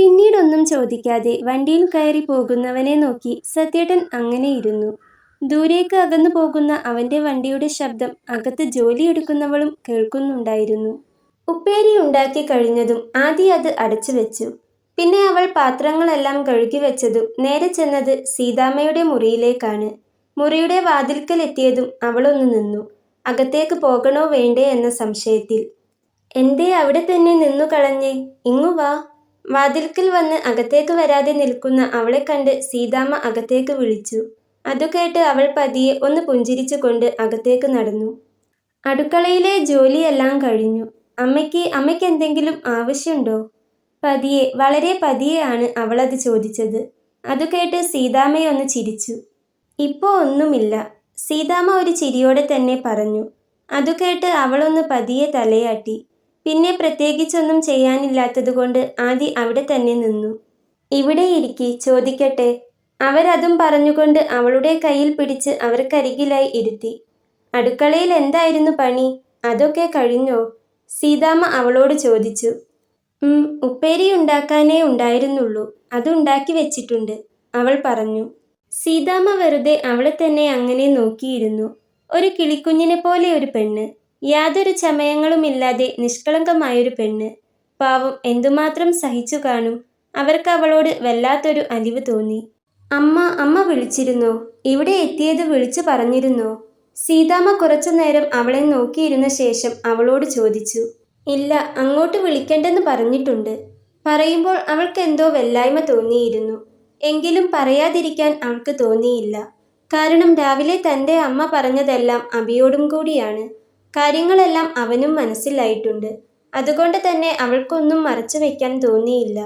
പിന്നീടൊന്നും ചോദിക്കാതെ വണ്ടിയിൽ കയറി പോകുന്നവനെ നോക്കി സത്യേട്ടൻ അങ്ങനെ ഇരുന്നു. ദൂരേക്ക് അകന്നു പോകുന്ന അവന്റെ വണ്ടിയുടെ ശബ്ദം അകത്ത് ജോലിയെടുക്കുന്നവളും കേൾക്കുന്നുണ്ടായിരുന്നു. ഉപ്പേരി ഉണ്ടാക്കി കഴിഞ്ഞതും ആദി അത് അടച്ചു വെച്ചു. പിന്നെ അവൾ പാത്രങ്ങളെല്ലാം കഴുകി വെച്ചതും നേരെ ചെന്നത് സീതാമ്മയുടെ മുറിയിലേക്കാണ്. മുറിയുടെ വാതിൽക്കൽ എത്തിയതും അവളൊന്ന് നിന്നു. അകത്തേക്ക് പോകണോ വേണ്ടേ എന്ന സംശയത്തിൽ. എന്തേ അവിടെ തന്നെ നിന്നു കളഞ്ഞേ? ഇങ്ങു വാ. വാതിൽക്കൽ വന്ന് അകത്തേക്ക് വരാതെ നിൽക്കുന്ന അവളെ കണ്ട് സീതാമ്മ അകത്തേക്ക് വിളിച്ചു. അതു കേട്ട് അവൾ പതിയെ ഒന്ന് പുഞ്ചിരിച്ചുകൊണ്ട് അകത്തേക്ക് നടന്നു. അടുക്കളയിലെ ജോലിയെല്ലാം കഴിഞ്ഞു. അമ്മയ്ക്ക് എന്തെങ്കിലും ആവശ്യമുണ്ടോ? പതിയെ, വളരെ പതിയെയാണ് അവളത് ചോദിച്ചത്. അതു കേട്ട് സീതാമ്മയൊന്ന് ചിരിച്ചു. ഇപ്പോ ഒന്നുമില്ല, സീതാമ്മ ഒരു ചിരിയോടെ തന്നെ പറഞ്ഞു. അതു കേട്ട് അവളൊന്ന് പതിയെ തലയാട്ടി. പിന്നെ പ്രത്യേകിച്ചൊന്നും ചെയ്യാനില്ലാത്തതുകൊണ്ട് ആദി അവിടെ തന്നെ നിന്നു. ഇവിടെ ഇരിക്കി, ചോദിക്കട്ടെ. അവരതും പറഞ്ഞുകൊണ്ട് അവളുടെ കയ്യിൽ പിടിച്ച് അവർക്കരികിലായി ഇരുത്തി. അടുക്കളയിൽ എന്തായിരുന്നു പണി? അതൊക്കെ കഴിഞ്ഞോ? സീതാമ്മ അവളോട് ചോദിച്ചു. ഉപ്പേരി ഉണ്ടാക്കാനേ ഉണ്ടായിരുന്നുള്ളൂ, അതുണ്ടാക്കി വെച്ചിട്ടുണ്ട്, അവൾ പറഞ്ഞു. സീതാമ്മ വെറുതെ അവളെ തന്നെ അങ്ങനെ നോക്കിയിരുന്നു. ഒരു കിളിക്കുഞ്ഞിനെ പോലെ ഒരു പെണ്ണ്, യാതൊരു ചമയങ്ങളുമില്ലാതെ നിഷ്കളങ്കമായൊരു പെണ്ണ്. പാവം, എന്തുമാത്രം സഹിച്ചു കാണും. അവർക്ക് അവളോട് വല്ലാത്തൊരു അലിവ് തോന്നി. അമ്മ വിളിച്ചിരുന്നോ? ഇവിടെ എത്തിയത് വിളിച്ചു പറഞ്ഞിരുന്നോ? സീതാമ്മ കുറച്ചുനേരം അവളെ നോക്കിയിരുന്ന ശേഷം അവളോട് ചോദിച്ചു. ഇല്ല, അങ്ങോട്ട് വിളിക്കണ്ടെന്ന് പറഞ്ഞിട്ടുണ്ട്. പറയുമ്പോൾ അവൾക്ക് എന്തോ വല്ലായ്മ തോന്നിയിരുന്നു. എങ്കിലും പറയാതിരിക്കാൻ അവൾക്ക് തോന്നിയില്ല. കാരണം രാവിലെ തൻ്റെ അമ്മ പറഞ്ഞതെല്ലാം അബിയോടും കൂടിയാണ്. കാര്യങ്ങളെല്ലാം അവനും മനസ്സിലായിട്ടുണ്ട്. അതുകൊണ്ട് തന്നെ അവൾക്കൊന്നും മറച്ചു വെക്കാൻ തോന്നിയില്ല.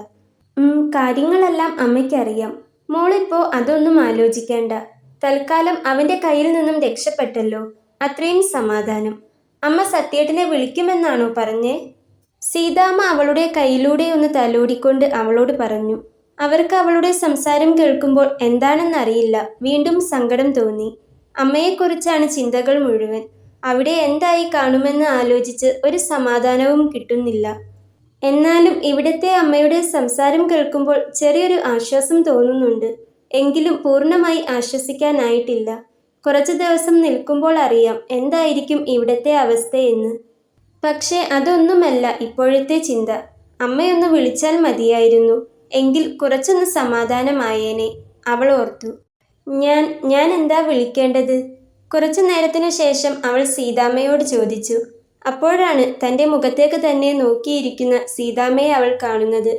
കാര്യങ്ങളെല്ലാം അമ്മയ്ക്കറിയാം. മോളിപ്പോ അതൊന്നും ആലോചിക്കേണ്ട. തൽക്കാലം അവന്റെ കയ്യിൽ നിന്നും രക്ഷപ്പെട്ടല്ലോ, അത്രയും സമാധാനം. അമ്മ സത്യേട്ടനെ വിളിക്കുമെന്നാണോ പറഞ്ഞേ? സീതാമ്മ അവളുടെ കയ്യിലൂടെ ഒന്ന് തലോടിക്കൊണ്ട് അവളോട് പറഞ്ഞു. അവർക്ക് അവളുടെ സംസാരം കേൾക്കുമ്പോൾ എന്താണെന്നറിയില്ല, വീണ്ടും സങ്കടം തോന്നി. അമ്മയെക്കുറിച്ചാണ് ചിന്തകൾ മുഴുവൻ. അവിടെ എന്തായി കാണുമെന്ന് ആലോചിച്ച് ഒരു സമാധാനവും കിട്ടുന്നില്ല. എന്നാലും ഇവിടുത്തെ അമ്മയുടെ സംസാരം കേൾക്കുമ്പോൾ ചെറിയൊരു ആശ്വാസം തോന്നുന്നുണ്ട്. എങ്കിലും പൂർണ്ണമായി ആശ്വസിക്കാനായിട്ടില്ല. കുറച്ചു ദിവസം നിൽക്കുമ്പോൾ അറിയാം എന്തായിരിക്കും ഇവിടുത്തെ അവസ്ഥയെന്ന്. പക്ഷേ അതൊന്നുമല്ല ഇപ്പോഴത്തെ ചിന്ത. അമ്മയൊന്ന് വിളിച്ചാൽ മതിയായിരുന്നു, എങ്കിൽ കുറച്ചൊന്ന് സമാധാനമായേനെ, അവൾ ഓർത്തു. ഞാൻ എന്താ വിളിക്കേണ്ടത്? കുറച്ചു നേരത്തിനു ശേഷം അവൾ സീതാമ്മയോട് ചോദിച്ചു. അപ്പോഴാണ് തൻ്റെ മുഖത്തേക്ക് തന്നെ നോക്കിയിരിക്കുന്ന സീതാമ്മയെ അവൾ കാണുന്നത്.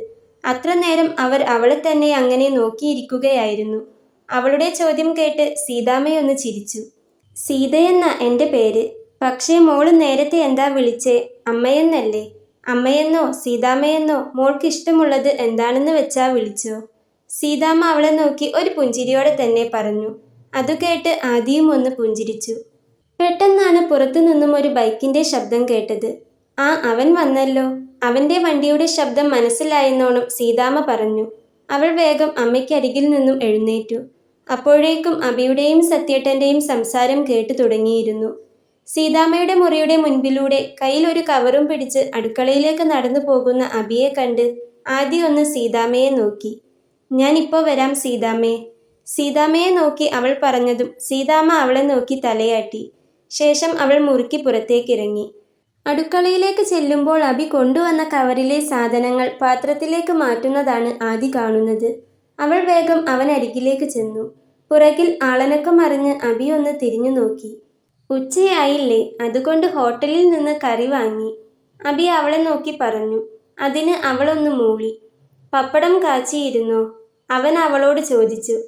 അത്ര നേരം അവർ അവളെ തന്നെ അങ്ങനെ നോക്കിയിരിക്കുകയായിരുന്നു. അവളുടെ ചോദ്യം കേട്ട് സീതാമ്മയൊന്ന് ചിരിച്ചു. സീതയെന്ന എൻ്റെ പേര്. പക്ഷേ മോള് നേരത്തെ എന്താ വിളിച്ചേ? അമ്മയെന്നല്ലേ? അമ്മയെന്നോ സീതാമ്മയെന്നോ മോൾക്ക് ഇഷ്ടമുള്ളത് എന്താണെന്ന് വെച്ചാ വിളിച്ചോ? സീതാമ്മ അവളെ നോക്കി ഒരു പുഞ്ചിരിയോടെ തന്നെ പറഞ്ഞു. അതു കേട്ട് ആദിയും ഒന്ന് പുഞ്ചിരിച്ചു. പെട്ടെന്നാണ് പുറത്തു നിന്നും ഒരു ബൈക്കിന്റെ ശബ്ദം കേട്ടത്. അവൻ വന്നല്ലോ. അവന്റെ വണ്ടിയുടെ ശബ്ദം മനസ്സിലായെന്നോണം സീതാമ്മ പറഞ്ഞു. അവൾ വേഗം അമ്മയ്ക്കരികിൽ നിന്നും എഴുന്നേറ്റു. അപ്പോഴേക്കും അബിയുടെയും സത്യേട്ടന്റെയും സംസാരം കേട്ടു തുടങ്ങിയിരുന്നു. സീതാമ്മയുടെ മുറിയുടെ മുൻപിലൂടെ കയ്യിൽ ഒരു കവറും പിടിച്ച് അടുക്കളയിലേക്ക് നടന്നു പോകുന്ന അബിയെ കണ്ട് ആദ്യം ഒന്ന് സീതാമ്മയെ നോക്കി. ഞാനിപ്പോ വരാം സീതാമ്മേ. സീതാമ്മയെ നോക്കി അവൾ പറഞ്ഞതും സീതാമ്മ അവളെ നോക്കി തലയാട്ടി. ശേഷം അവൾ മുറിക്ക് പുറത്തേക്കിറങ്ങി. അടുക്കളയിലേക്ക് ചെല്ലുമ്പോൾ അബി കൊണ്ടുവന്ന കവറിലെ സാധനങ്ങൾ പാത്രത്തിലേക്ക് മാറ്റുന്നതാണ് ആദി കാണുന്നത്. അവൾ വേഗം അവനരികിലേക്ക് ചെന്നു. പുറകിൽ ആളനക്കം അറിഞ്ഞ് അബി ഒന്ന് തിരിഞ്ഞു നോക്കി. ഉച്ചയായില്ലേ, അതുകൊണ്ട് ഹോട്ടലിൽ നിന്ന് കറി വാങ്ങി, അബി അവളെ നോക്കി പറഞ്ഞു. അതിന് അവളൊന്ന് മൂളി. പപ്പടം കാച്ചിയിരുന്നോ? അവൻ അവളോട് ചോദിച്ചു.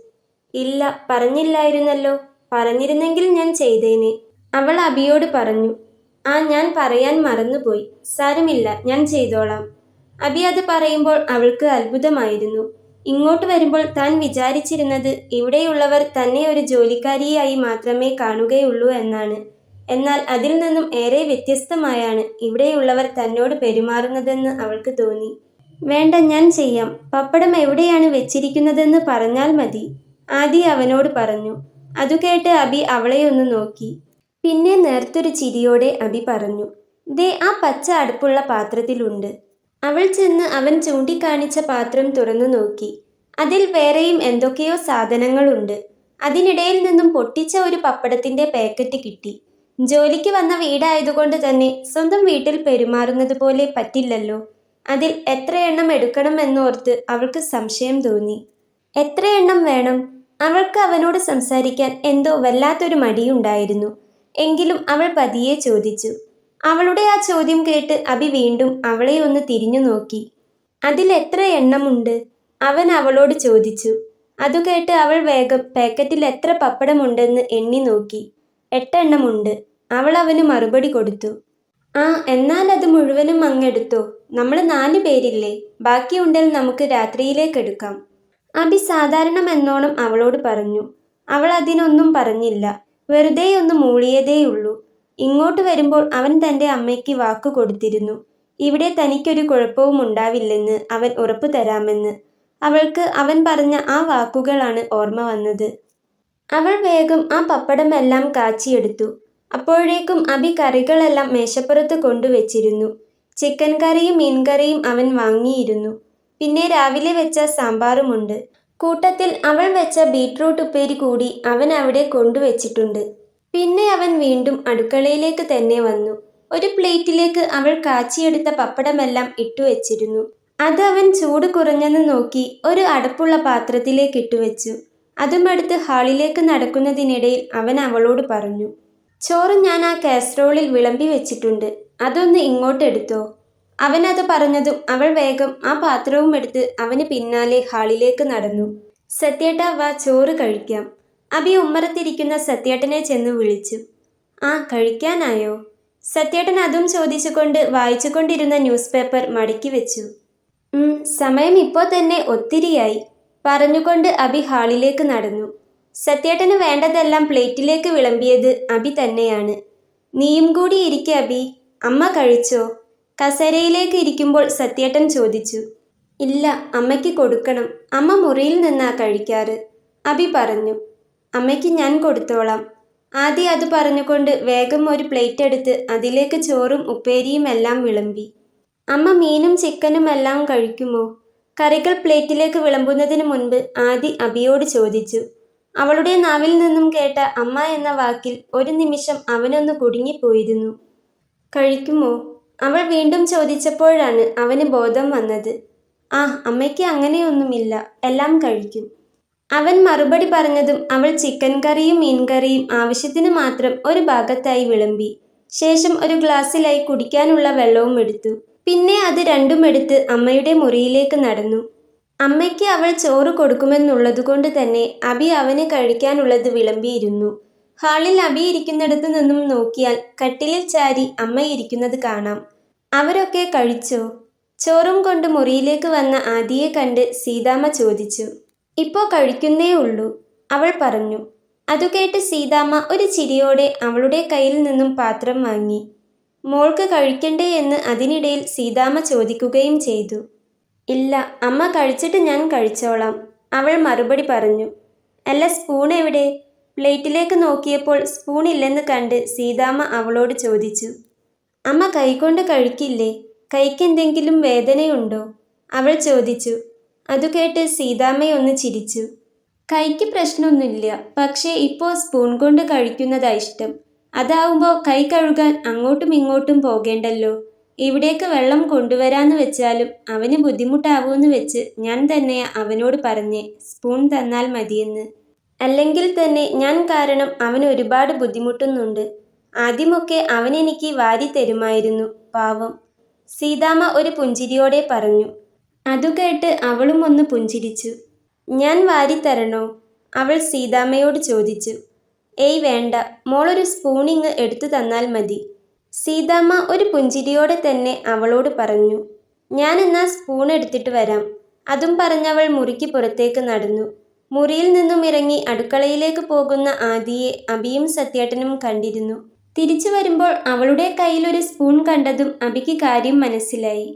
ഇല്ല, പറഞ്ഞില്ലായിരുന്നല്ലോ. പറഞ്ഞിരുന്നെങ്കിൽ ഞാൻ ചെയ്തേനെ, അവൾ അബിയോട് പറഞ്ഞു. ഞാൻ പറയാൻ മറന്നുപോയി. സാരമില്ല, ഞാൻ ചെയ്തോളാം. അബി അത് പറയുമ്പോൾ അവൾക്ക് അത്ഭുതമായിരുന്നു. ഇങ്ങോട്ട് വരുമ്പോൾ താൻ വിചാരിച്ചിരുന്നത് ഇവിടെയുള്ളവർ തന്നെ ഒരു ജോലിക്കാരിയായി മാത്രമേ കാണുകയുള്ളൂ എന്നാണ്. എന്നാൽ അതിൽ നിന്നും ഏറെ വ്യത്യസ്തമായാണ് ഇവിടെയുള്ളവർ തന്നോട് പെരുമാറുന്നതെന്ന് അവൾക്ക് തോന്നി. വേണ്ട, ഞാൻ ചെയ്യാം. പപ്പടം എവിടെയാണ് വെച്ചിരിക്കുന്നതെന്ന് പറഞ്ഞാൽ മതി, ആദി അവനോട് പറഞ്ഞു. അതു കേട്ട് അബി അവളെയൊന്ന് നോക്കി. പിന്നെ നേർത്തൊരു ചിരിയോടെ അബി പറഞ്ഞു. ദേ, ആ പച്ച അടുപ്പുള്ള പാത്രത്തിലുണ്ട്. അവൾ ചെന്ന് അവൻ ചൂണ്ടിക്കാണിച്ച പാത്രം തുറന്നു നോക്കി. അതിൽ വേറെയും എന്തൊക്കെയോ സാധനങ്ങളുണ്ട്. അതിനിടയിൽ നിന്നും പൊട്ടിച്ച ഒരു പപ്പടത്തിന്റെ പാക്കറ്റ് കിട്ടി. ജോലിക്ക് വന്ന വീടായതുകൊണ്ട് തന്നെ സ്വന്തം വീട്ടിൽ പെരുമാറുന്നത് പോലെ പറ്റില്ലല്ലോ. അതിൽ എത്ര എണ്ണം എടുക്കണം എന്നോർത്ത് അവൾക്ക് സംശയം തോന്നി. എത്ര എണ്ണം വേണം? അവൾക്ക് അവനോട് സംസാരിക്കാൻ എന്തോ വല്ലാത്തൊരു മടിയുണ്ടായിരുന്നു. എങ്കിലും അവൾ പതിയെ ചോദിച്ചു. അവളുടെ ആ ചോദ്യം കേട്ട് അബി വീണ്ടും അവളെ ഒന്ന് തിരിഞ്ഞു നോക്കി. അതിൽ എത്ര എണ്ണമുണ്ട്? അവൻ അവളോട് ചോദിച്ചു. അതു കേട്ട് അവൾ വേഗം പാക്കറ്റിൽ എത്ര പപ്പടമുണ്ടെന്ന് എണ്ണി നോക്കി. 8 എണ്ണമുണ്ട്. അവൾ അവന് മറുപടി കൊടുത്തു. ആ, എന്നാൽ അത് മുഴുവനും അങ്ങെടുത്തോ. നമ്മൾ 4 പേരില്ലേ, ബാക്കിയുണ്ടെൽ നമുക്ക് രാത്രിയിലേക്കെടുക്കാം. അബി സാധാരണമെന്നോണം അവളോട് പറഞ്ഞു. അവൾ അതിനൊന്നും പറഞ്ഞില്ല. വെറുതെയൊന്ന് മൂളിയതേയുള്ളൂ. ഇങ്ങോട്ട് വരുമ്പോൾ അവൻ തൻ്റെ അമ്മയ്ക്ക് വാക്കു കൊടുത്തിരുന്നു. ഇവിടെ തനിക്കൊരു കുഴപ്പവും ഉണ്ടാവില്ലെന്ന് അവൻ ഉറപ്പു തരാമെന്ന്. അവൾക്ക് അവൻ പറഞ്ഞ ആ വാക്കുകളാണ് ഓർമ്മ വന്നത്. അവൾ വേഗം ആ പപ്പടമെല്ലാം കാച്ചിയെടുത്തു. അപ്പോഴേക്കും അബി കറികളെല്ലാം മേശപ്പുറത്ത് കൊണ്ടുവച്ചിരുന്നു. ചിക്കൻ കറിയും മീൻകറിയും അവൻ വാങ്ങിയിരുന്നു. പിന്നെ രാവിലെ വെച്ച സാമ്പാറുമുണ്ട്. കൂട്ടത്തിൽ അവൾ വെച്ച ബീട്രൂട്ട് ഉപ്പേരി കൂടി അവൻ അവിടെ കൊണ്ടുവച്ചിട്ടുണ്ട്. പിന്നെ അവൻ വീണ്ടും അടുക്കളയിലേക്ക് തന്നെ വന്നു. ഒരു പ്ലേറ്റിലേക്ക് അവൾ കാച്ചിയെടുത്ത പപ്പടമെല്ലാം ഇട്ടുവച്ചിരുന്നു. അത് അവൻ ചൂട് കുറഞ്ഞെന്ന് നോക്കി ഒരു അടപ്പുള്ള പാത്രത്തിലേക്ക് ഇട്ടുവച്ചു. അതുമെടുത്ത് ഹാളിലേക്ക് നടക്കുന്നതിനിടയിൽ അവൻ അവളോട് പറഞ്ഞു. ചോറ് ഞാൻ ആ കാസറോളിൽ വിളമ്പി വെച്ചിട്ടുണ്ട്. അതൊന്ന് ഇങ്ങോട്ടെടുത്തോ. അവനത് പറഞ്ഞതും അവൾ വേഗം ആ പാത്രവും എടുത്ത് അവന് പിന്നാലെ ഹാളിലേക്ക് നടന്നു. സത്യേട്ടാ, വാ, ചോറ് കഴിക്കാം. അബി ഉമ്മറത്തിരിക്കുന്ന സത്യേട്ടനെ ചെന്ന് വിളിച്ചു. ആ, കഴിക്കാനായോ? സത്യേട്ടൻ അതും ചോദിച്ചുകൊണ്ട് വായിച്ചുകൊണ്ടിരുന്ന ന്യൂസ് പേപ്പർ മടക്കി വെച്ചു. സമയം ഇപ്പോൾ തന്നെ ഒത്തിരിയായി, പറഞ്ഞുകൊണ്ട് അബി ഹാളിലേക്ക് നടന്നു. സത്യേട്ടന് വേണ്ടതെല്ലാം പ്ലേറ്റിലേക്ക് വിളമ്പിയത് അബി തന്നെയാണ്. നീയും കൂടി ഇരിക്കെ അബി. അമ്മ കഴിച്ചോ? കസേരയിലേക്ക് ഇരിക്കുമ്പോൾ സത്യേട്ടൻ ചോദിച്ചു. ഇല്ല, അമ്മയ്ക്ക് കൊടുക്കണം. അമ്മ മുറിയിൽ നിന്നാ കഴിക്കാറ്, അബി പറഞ്ഞു. അമ്മയ്ക്ക് ഞാൻ കൊടുത്തോളാം. ആദി അത് പറഞ്ഞുകൊണ്ട് വേഗം ഒരു പ്ലേറ്റ് എടുത്ത് അതിലേക്ക് ചോറും ഉപ്പേരിയും എല്ലാം വിളമ്പി. അമ്മ മീനും ചിക്കനും എല്ലാം കഴിക്കുമോ? കറികൾ പ്ലേറ്റിലേക്ക് വിളമ്പുന്നതിന് മുൻപ് ആദി അബിയോട് ചോദിച്ചു. അവളുടെ നാവിൽ നിന്നും കേട്ട അമ്മ എന്ന വാക്കിൽ ഒരു നിമിഷം അവനൊന്ന് കുടുങ്ങിപ്പോയിരുന്നു. കഴിക്കുമോ? അവൾ വീണ്ടും ചോദിച്ചപ്പോഴാണ് അവന് ബോധം വന്നത്. ആ, അമ്മയ്ക്ക് അങ്ങനെയൊന്നുമില്ല, എല്ലാം കഴിക്കും. അവൻ മറുപടി പറഞ്ഞതും അവൾ ചിക്കൻ കറിയും മീൻകറിയും ആവശ്യത്തിന് മാത്രം ഒരു ഭാഗത്തായി വിളമ്പി. ശേഷം ഒരു ഗ്ലാസ്സിലായി കുടിക്കാനുള്ള വെള്ളവും എടുത്തു. പിന്നെ അത് രണ്ടും എടുത്ത് അമ്മയുടെ മുറിയിലേക്ക് നടന്നു. അമ്മയ്ക്ക് അവൾ ചോറ് കൊടുക്കുമെന്നുള്ളതുകൊണ്ട് തന്നെ അബി അവന് കഴിക്കാനുള്ളത് വിളമ്പിയിരുന്നു. ഹാളിൽ അബി ഇരിക്കുന്നിടത്തു നിന്നും നോക്കിയാൽ കട്ടിലിൽ ചാരി അമ്മ ഇരിക്കുന്നത് കാണാം. അവരൊക്കെ കഴിച്ചോ? ചോറും കൊണ്ട് മുറിയിലേക്ക് വന്ന ആദിയെ കണ്ട് സീതാമ്മ ചോദിച്ചു. ഇപ്പോൾ കഴിക്കുന്നേ ഉള്ളൂ, അവൾ പറഞ്ഞു. അതു കേട്ട് സീതാമ്മ ഒരു ചിരിയോടെ അവളുടെ കയ്യിൽ നിന്നും പാത്രം വാങ്ങി. മോൾക്ക് കഴിക്കണ്ടേ എന്ന് അതിനിടയിൽ സീതാമ്മ ചോദിക്കുകയും ചെയ്തു. ഇല്ല, അമ്മ കഴിച്ചിട്ട് ഞാൻ കഴിച്ചോളാം, അവൾ മറുപടി പറഞ്ഞു. അല്ല, സ്പൂൺ എവിടെ? പ്ലേറ്റിലേക്ക് നോക്കിയപ്പോൾ സ്പൂൺ ഇല്ലെന്ന് കണ്ട് സീതാമ്മ അവളോട് ചോദിച്ചു. അമ്മ കൈകൊണ്ട് കഴിക്കില്ലേ? കൈക്കെന്തെങ്കിലും വേദനയുണ്ടോ? അവൾ ചോദിച്ചു. അതു കേട്ട് സീതാമ്മയൊന്ന് ചിരിച്ചു. കൈക്ക് പ്രശ്നമൊന്നുമില്ല, പക്ഷേ ഇപ്പോൾ സ്പൂൺ കൊണ്ട് കഴിക്കുന്നതാ ഇഷ്ടം. അതാവുമ്പോൾ കൈ കഴുകാൻ അങ്ങോട്ടും ഇങ്ങോട്ടും പോകേണ്ടല്ലോ. ഇവിടേക്ക് വെള്ളം കൊണ്ടുവരാന്ന് വെച്ചാലും അവന് ബുദ്ധിമുട്ടാവുമെന്ന് വെച്ച് ഞാൻ തന്നെ അവനോട് പറഞ്ഞേ സ്പൂൺ തന്നാൽ മതിയെന്ന്. അല്ലെങ്കിൽ തന്നെ ഞാൻ കാരണം അവൻ ഒരുപാട് ബുദ്ധിമുട്ടുന്നുണ്ട്. ആദ്യമൊക്കെ അവനെനിക്ക് വാരി തരുമായിരുന്നു, പാവം, സീതാമ്മ ഒരു പുഞ്ചിരിയോടെ പറഞ്ഞു. അതു കേട്ട് അവളും ഒന്ന് പുഞ്ചിരിച്ചു. ഞാൻ വാരിത്തരണോ? അവൾ സീതാമ്മയോട് ചോദിച്ചു. ഏയ് വേണ്ട, മോളൊരു സ്പൂണിങ് എടുത്തു തന്നാൽ മതി, സീതാമ്മ ഒരു പുഞ്ചിരിയോടെ തന്നെ അവളോട് പറഞ്ഞു. ഞാൻ എന്നാ സ്പൂൺ എടുത്തിട്ട് വരാം. അതും പറഞ്ഞവൾ മുറിക്ക് പുറത്തേക്ക് നടന്നു. മുറിയിൽ നിന്നും ഇറങ്ങി അടുക്കളയിലേക്ക് പോകുന്ന ആദിയെ അബിയും സത്യേട്ടനും കണ്ടിരുന്നു. തിരിച്ചു വരുമ്പോൾ അവളുടെ കയ്യിലൊരു സ്പൂൺ കണ്ടതും അബിക്ക് കാര്യം മനസ്സിലായി.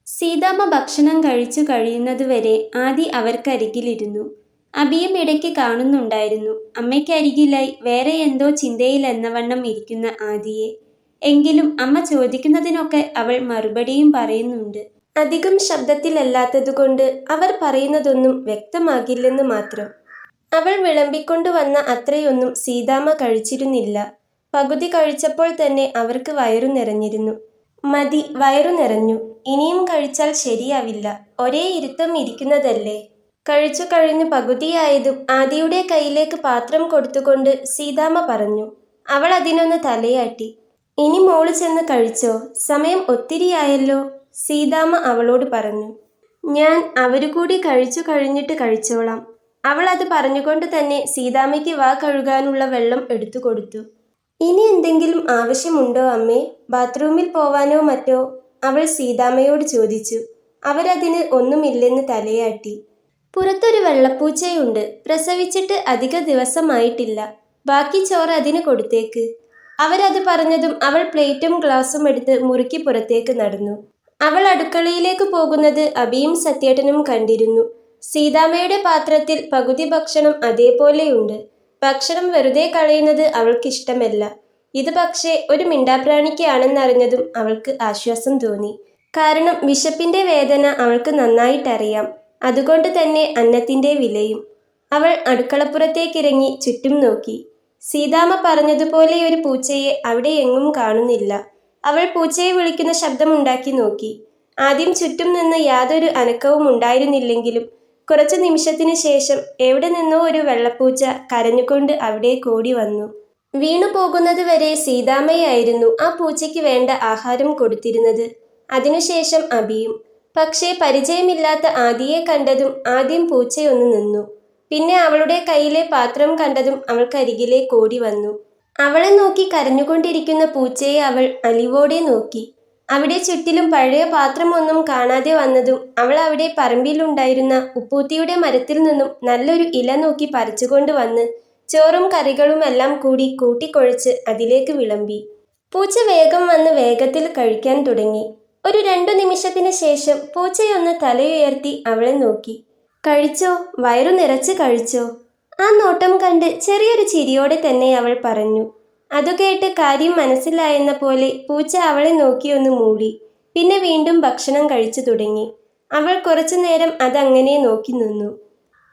സീതാമ്മ ഭക്ഷണം കഴിച്ചു കഴിയുന്നതുവരെ ആദി അവർക്കരികിലിരുന്നു. അബിയും ഇടയ്ക്ക് കാണുന്നുണ്ടായിരുന്നു അമ്മയ്ക്കരികിലായി വേറെ എന്തോ ചിന്തയിലെന്നവണ്ണം ഇരിക്കുന്ന ആദിയെ. എങ്കിലും അമ്മ ചോദിക്കുന്നതിനൊക്കെ അവൾ മറുപടിയും പറയുന്നുണ്ട്. അധികം ശബ്ദത്തിലല്ലാത്തതുകൊണ്ട് അവർ പറയുന്നതൊന്നും വ്യക്തമാകില്ലെന്ന് മാത്രം. അവൾ വിളമ്പിക്കൊണ്ടുവന്ന അത്രയൊന്നും സീതാമ്മ കഴിച്ചിരുന്നില്ല. പകുതി കഴിച്ചപ്പോൾ തന്നെ അവർക്ക് വയറു നിറഞ്ഞിരുന്നു. മതി, വയറു നിറഞ്ഞു. ഇനിയും കഴിച്ചാൽ ശരിയാവില്ല. ഒരേ ഇരുത്തം ഇരിക്കുന്നതല്ലേ. കഴിച്ചു കഴിഞ്ഞു പകുതിയായതും ആദിയുടെ കയ്യിലേക്ക് പാത്രം കൊടുത്തുകൊണ്ട് സീതാമ്മ പറഞ്ഞു. അവൾ അതിനൊന്ന് തലയാട്ടി. ഇനി മോള് ചെന്ന് കഴിച്ചോ, സമയം ഒത്തിരിയായല്ലോ, സീതാമ്മ അവളോട് പറഞ്ഞു. ഞാൻ അവരുകൂടി കഴിച്ചു കഴിഞ്ഞിട്ട് കഴിച്ചോളാം. അവൾ അത് പറഞ്ഞുകൊണ്ട് തന്നെ സീതാമ്മയ്ക്ക് വാ കഴുകാനുള്ള വെള്ളം എടുത്തു കൊടുത്തു. ഇനി എന്തെങ്കിലും ആവശ്യമുണ്ടോ അമ്മേ, ബാത്റൂമിൽ പോവാനോ മറ്റോ, അവൾ സീതാമ്മയോട് ചോദിച്ചു. അവരതിന് ഒന്നുമില്ലെന്ന് തലയാട്ടി. പുറത്തൊരു വെള്ളപ്പൂച്ചയുണ്ട്, പ്രസവിച്ചിട്ട് അധിക ദിവസമായിട്ടില്ല. ബാക്കി ചോറ് അതിന് കൊടുത്തേക്ക്. അവരത് പറഞ്ഞതും അവൾ പ്ലേറ്റും ഗ്ലാസും എടുത്ത് മുറുക്കി പുറത്തേക്ക് നടന്നു. അവൾ അടുക്കളയിലേക്ക് പോകുന്നത് അബിയും സത്യേട്ടനും കണ്ടിരുന്നു. സീതാമ്മയുടെ പാത്രത്തിൽ പകുതി ഭക്ഷണം അതേപോലെയുണ്ട്. ഭക്ഷണം വെറുതെ കളയുന്നത് അവൾക്കിഷ്ടമല്ല. ഇത് പക്ഷേ ഒരു മിണ്ടാപ്രാണിക്കാണെന്നറിഞ്ഞതും അവൾക്ക് ആശ്വാസം തോന്നി. കാരണം വിശപ്പിന്റെ വേദന അവൾക്ക് നന്നായിട്ടറിയാം. അതുകൊണ്ട് തന്നെ അന്നത്തിന്റെ വിലയും. അവൾ അടുക്കളപ്പുറത്തേക്കിറങ്ങി ചുറ്റും നോക്കി. സീതാമ്മ പറഞ്ഞതുപോലെ ഒരു പൂച്ചയെ അവിടെ എങ്ങും കാണുന്നില്ല. അവൾ പൂച്ചയെ വിളിക്കുന്ന ശബ്ദമുണ്ടാക്കി നോക്കി. ആദ്യം ചുറ്റും നിന്ന് യാതൊരു അനക്കവും ഉണ്ടായിരുന്നില്ലെങ്കിലും കുറച്ചു നിമിഷത്തിന് ശേഷം എവിടെ നിന്നോ ഒരു വെള്ളപ്പൂച്ച കരഞ്ഞുകൊണ്ട് അവിടെ ഓടി വന്നു. വീണു പോകുന്നത് വരെ സീതാമ്മയായിരുന്നു ആ പൂച്ചയ്ക്ക് വേണ്ട ആഹാരം കൊടുത്തിരുന്നത്. അതിനുശേഷം അബിയും. പക്ഷേ പരിചയമില്ലാത്ത ആദിയെ കണ്ടതും ആദ്യം പൂച്ചയൊന്ന് നിന്നു. പിന്നെ അവളുടെ കയ്യിലെ പാത്രം കണ്ടതും അവൾക്കരികിലേക്ക് ഓടി വന്നു. അവളെ നോക്കി കരഞ്ഞുകൊണ്ടിരിക്കുന്ന പൂച്ചയെ അവൾ അലിവോടെ നോക്കി. അവിടെ ചുറ്റിലും പഴയ പാത്രമൊന്നും കാണാതെ വന്നതും അവൾ അവിടെ പറമ്പിലുണ്ടായിരുന്ന ഉപ്പൂത്തിയുടെ മരത്തിൽ നിന്നും നല്ലൊരു ഇല നോക്കി പറിച്ചുകൊണ്ട് വന്ന് ചോറും കറികളുമെല്ലാം കൂടി കൂട്ടിക്കുഴച്ച് അതിലേക്ക് വിളമ്പി. പൂച്ച വേഗം വന്ന് വേഗത്തിൽ കഴിക്കാൻ തുടങ്ങി. ഒരു 2 നിമിഷത്തിന് ശേഷം പൂച്ചയൊന്ന് തലയുയർത്തി അവളെ നോക്കി. കഴിച്ചോ, വയറു നിറച്ച് കഴിച്ചോ? ആ നോട്ടം കണ്ട് ചെറിയൊരു ചിരിയോടെ തന്നെ അവൾ പറഞ്ഞു. അതുകേട്ട് കാര്യം മനസ്സിലായെന്ന പോലെ പൂച്ച അവളെ നോക്കിയൊന്ന് മൂടി. പിന്നെ വീണ്ടും ഭക്ഷണം കഴിച്ചു തുടങ്ങി. അവൾ കുറച്ചുനേരം അതങ്ങനെ നോക്കി നിന്നു.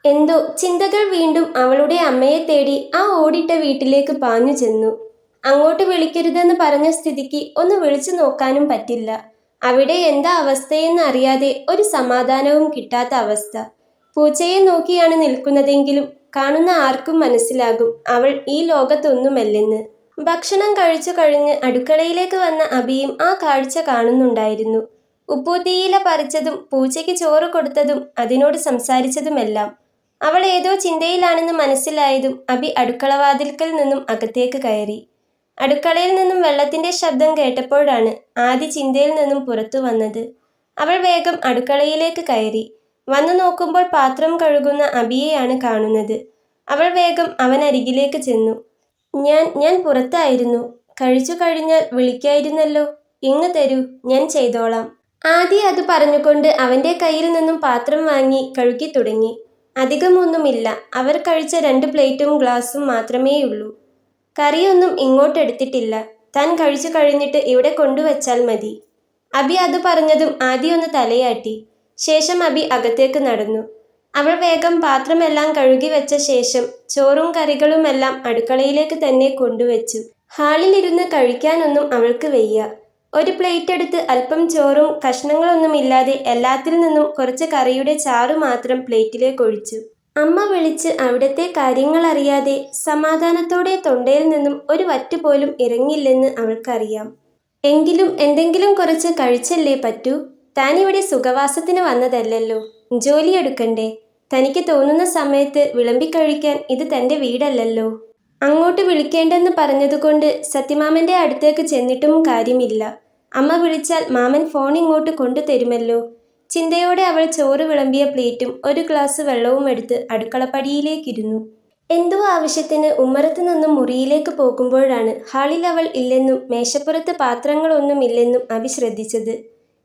എന്തോ ചിന്തകൾ വീണ്ടും അവളുടെ അമ്മയെ തേടി ആ ഓടിട്ട വീട്ടിലേക്ക് പാഞ്ഞു ചെന്നു. അങ്ങോട്ട് വിളിക്കരുതെന്ന് പറഞ്ഞ സ്ഥിതിക്ക് ഒന്ന് വിളിച്ചു നോക്കാനും പറ്റില്ല. അവിടെ എന്താ അവസ്ഥയെന്ന് അറിയാതെ ഒരു സമാധാനവും കിട്ടാത്ത അവസ്ഥ. പൂച്ചയെ നോക്കിയാണ് നിൽക്കുന്നതെങ്കിലും കാണുന്ന ആർക്കും മനസ്സിലാകും അവൾ ഈ ലോകത്തൊന്നുമല്ലെന്ന്. ഭക്ഷണം കഴിച്ചു കഴിഞ്ഞ് അടുക്കളയിലേക്ക് വന്ന അബിയും ആ കാഴ്ച കാണുന്നുണ്ടായിരുന്നു. ഉപ്പൂത്തിയില പറിച്ചതും പൂച്ചയ്ക്ക് ചോറ് കൊടുത്തതും അതിനോട് സംസാരിച്ചതുമെല്ലാം. അവൾ ഏതോ ചിന്തയിലാണെന്ന് മനസ്സിലായതും അബി അടുക്കളവാതിൽക്കൽ നിന്നും അകത്തേക്ക് കയറി. അടുക്കളയിൽ നിന്നും വെള്ളത്തിന്റെ ശബ്ദം കേട്ടപ്പോഴാണ് ആദി ചിന്തയിൽ നിന്നും പുറത്തു വന്നത്. അവൾ വേഗം അടുക്കളയിലേക്ക് കയറി. വന്നു നോക്കുമ്പോൾ പാത്രം കഴുകുന്ന അബിയെയാണ് കാണുന്നത്. അവൾ വേഗം അവനരികിലേക്ക് ചെന്നു. ഞാൻ പുറത്തായിരുന്നു. കഴിച്ചു കഴിഞ്ഞാൽ വിളിക്കായിരുന്നല്ലോ. ഇങ്ങ് തരൂ, ഞാൻ ചെയ്തോളാം. ആദി അത് പറഞ്ഞുകൊണ്ട് അവന്റെ കയ്യിൽ നിന്നും പാത്രം വാങ്ങി കഴുകി തുടങ്ങി. അധികമൊന്നുമില്ല. അവർ കഴിച്ച 2 പ്ലേറ്റും ഗ്ലാസും മാത്രമേയുള്ളൂ. കറിയൊന്നും ഇങ്ങോട്ടെടുത്തിട്ടില്ല. താൻ കഴിച്ചു കഴിഞ്ഞിട്ട് ഇവിടെ കൊണ്ടുവച്ചാൽ മതി. അബി അത് പറഞ്ഞതും ആദി ഒന്ന് തലയാട്ടി. ശേഷം അബി അകത്തേക്ക് നടന്നു. അവൾ വേഗം പാത്രമെല്ലാം കഴുകി വെച്ച ശേഷം ചോറും കറികളുമെല്ലാം അടുക്കളയിലേക്ക് തന്നെ കൊണ്ടുവച്ചു. ഹാളിലിരുന്ന് കഴിക്കാനൊന്നും അവൾക്ക് വയ്യ. ഒരു പ്ലേറ്റ് എടുത്ത് അല്പം ചോറും കഷ്ണങ്ങളൊന്നുമില്ലാതെ എല്ലാത്തിൽ നിന്നും കുറച്ച് കറിയുടെ ചാറ് മാത്രം പ്ലേറ്റിലേക്ക് ഒഴിച്ചു. അമ്മ വിളിച്ച് അവിടുത്തെ കാര്യങ്ങളറിയാതെ സമാധാനത്തോടെ തൊണ്ടയിൽ നിന്നും ഒരു വറ്റുപോലും ഇറങ്ങില്ലെന്ന് അവൾക്കറിയാം. എങ്കിലും എന്തെങ്കിലും കുറച്ച് കഴിച്ചല്ലേ പറ്റൂ. താനിവിടെ സുഖവാസത്തിന് വന്നതല്ലല്ലോ, ജോലിയെടുക്കണ്ടേ. തനിക്ക് തോന്നുന്ന സമയത്ത് വിളമ്പിക്കഴിക്കാൻ ഇത് തൻ്റെ വീടല്ലല്ലോ. അങ്ങോട്ട് വിളിക്കേണ്ടെന്ന് പറഞ്ഞതുകൊണ്ട് സത്യമാമൻ്റെ അടുത്തേക്ക് ചെന്നിട്ടും കാര്യമില്ല. അമ്മ വിളിച്ചാൽ മാമൻ ഫോൺ ഇങ്ങോട്ട് കൊണ്ടുതരുമല്ലോ. ചിന്തയോടെ അവൾ ചോറ് വിളമ്പിയ പ്ലേറ്റും ഒരു ഗ്ലാസ് വെള്ളവും എടുത്ത് അടുക്കളപ്പടിയിലേക്കിരുന്നു. എന്തോ ആവശ്യത്തിന് ഉമ്മറത്ത് നിന്നും മുറിയിലേക്ക് പോകുമ്പോഴാണ് ഹാളിൽ അവൾ ഇല്ലെന്നും മേശപ്പുറത്ത് പാത്രങ്ങളൊന്നുമില്ലെന്നും അബി ശ്രദ്ധിച്ചത്.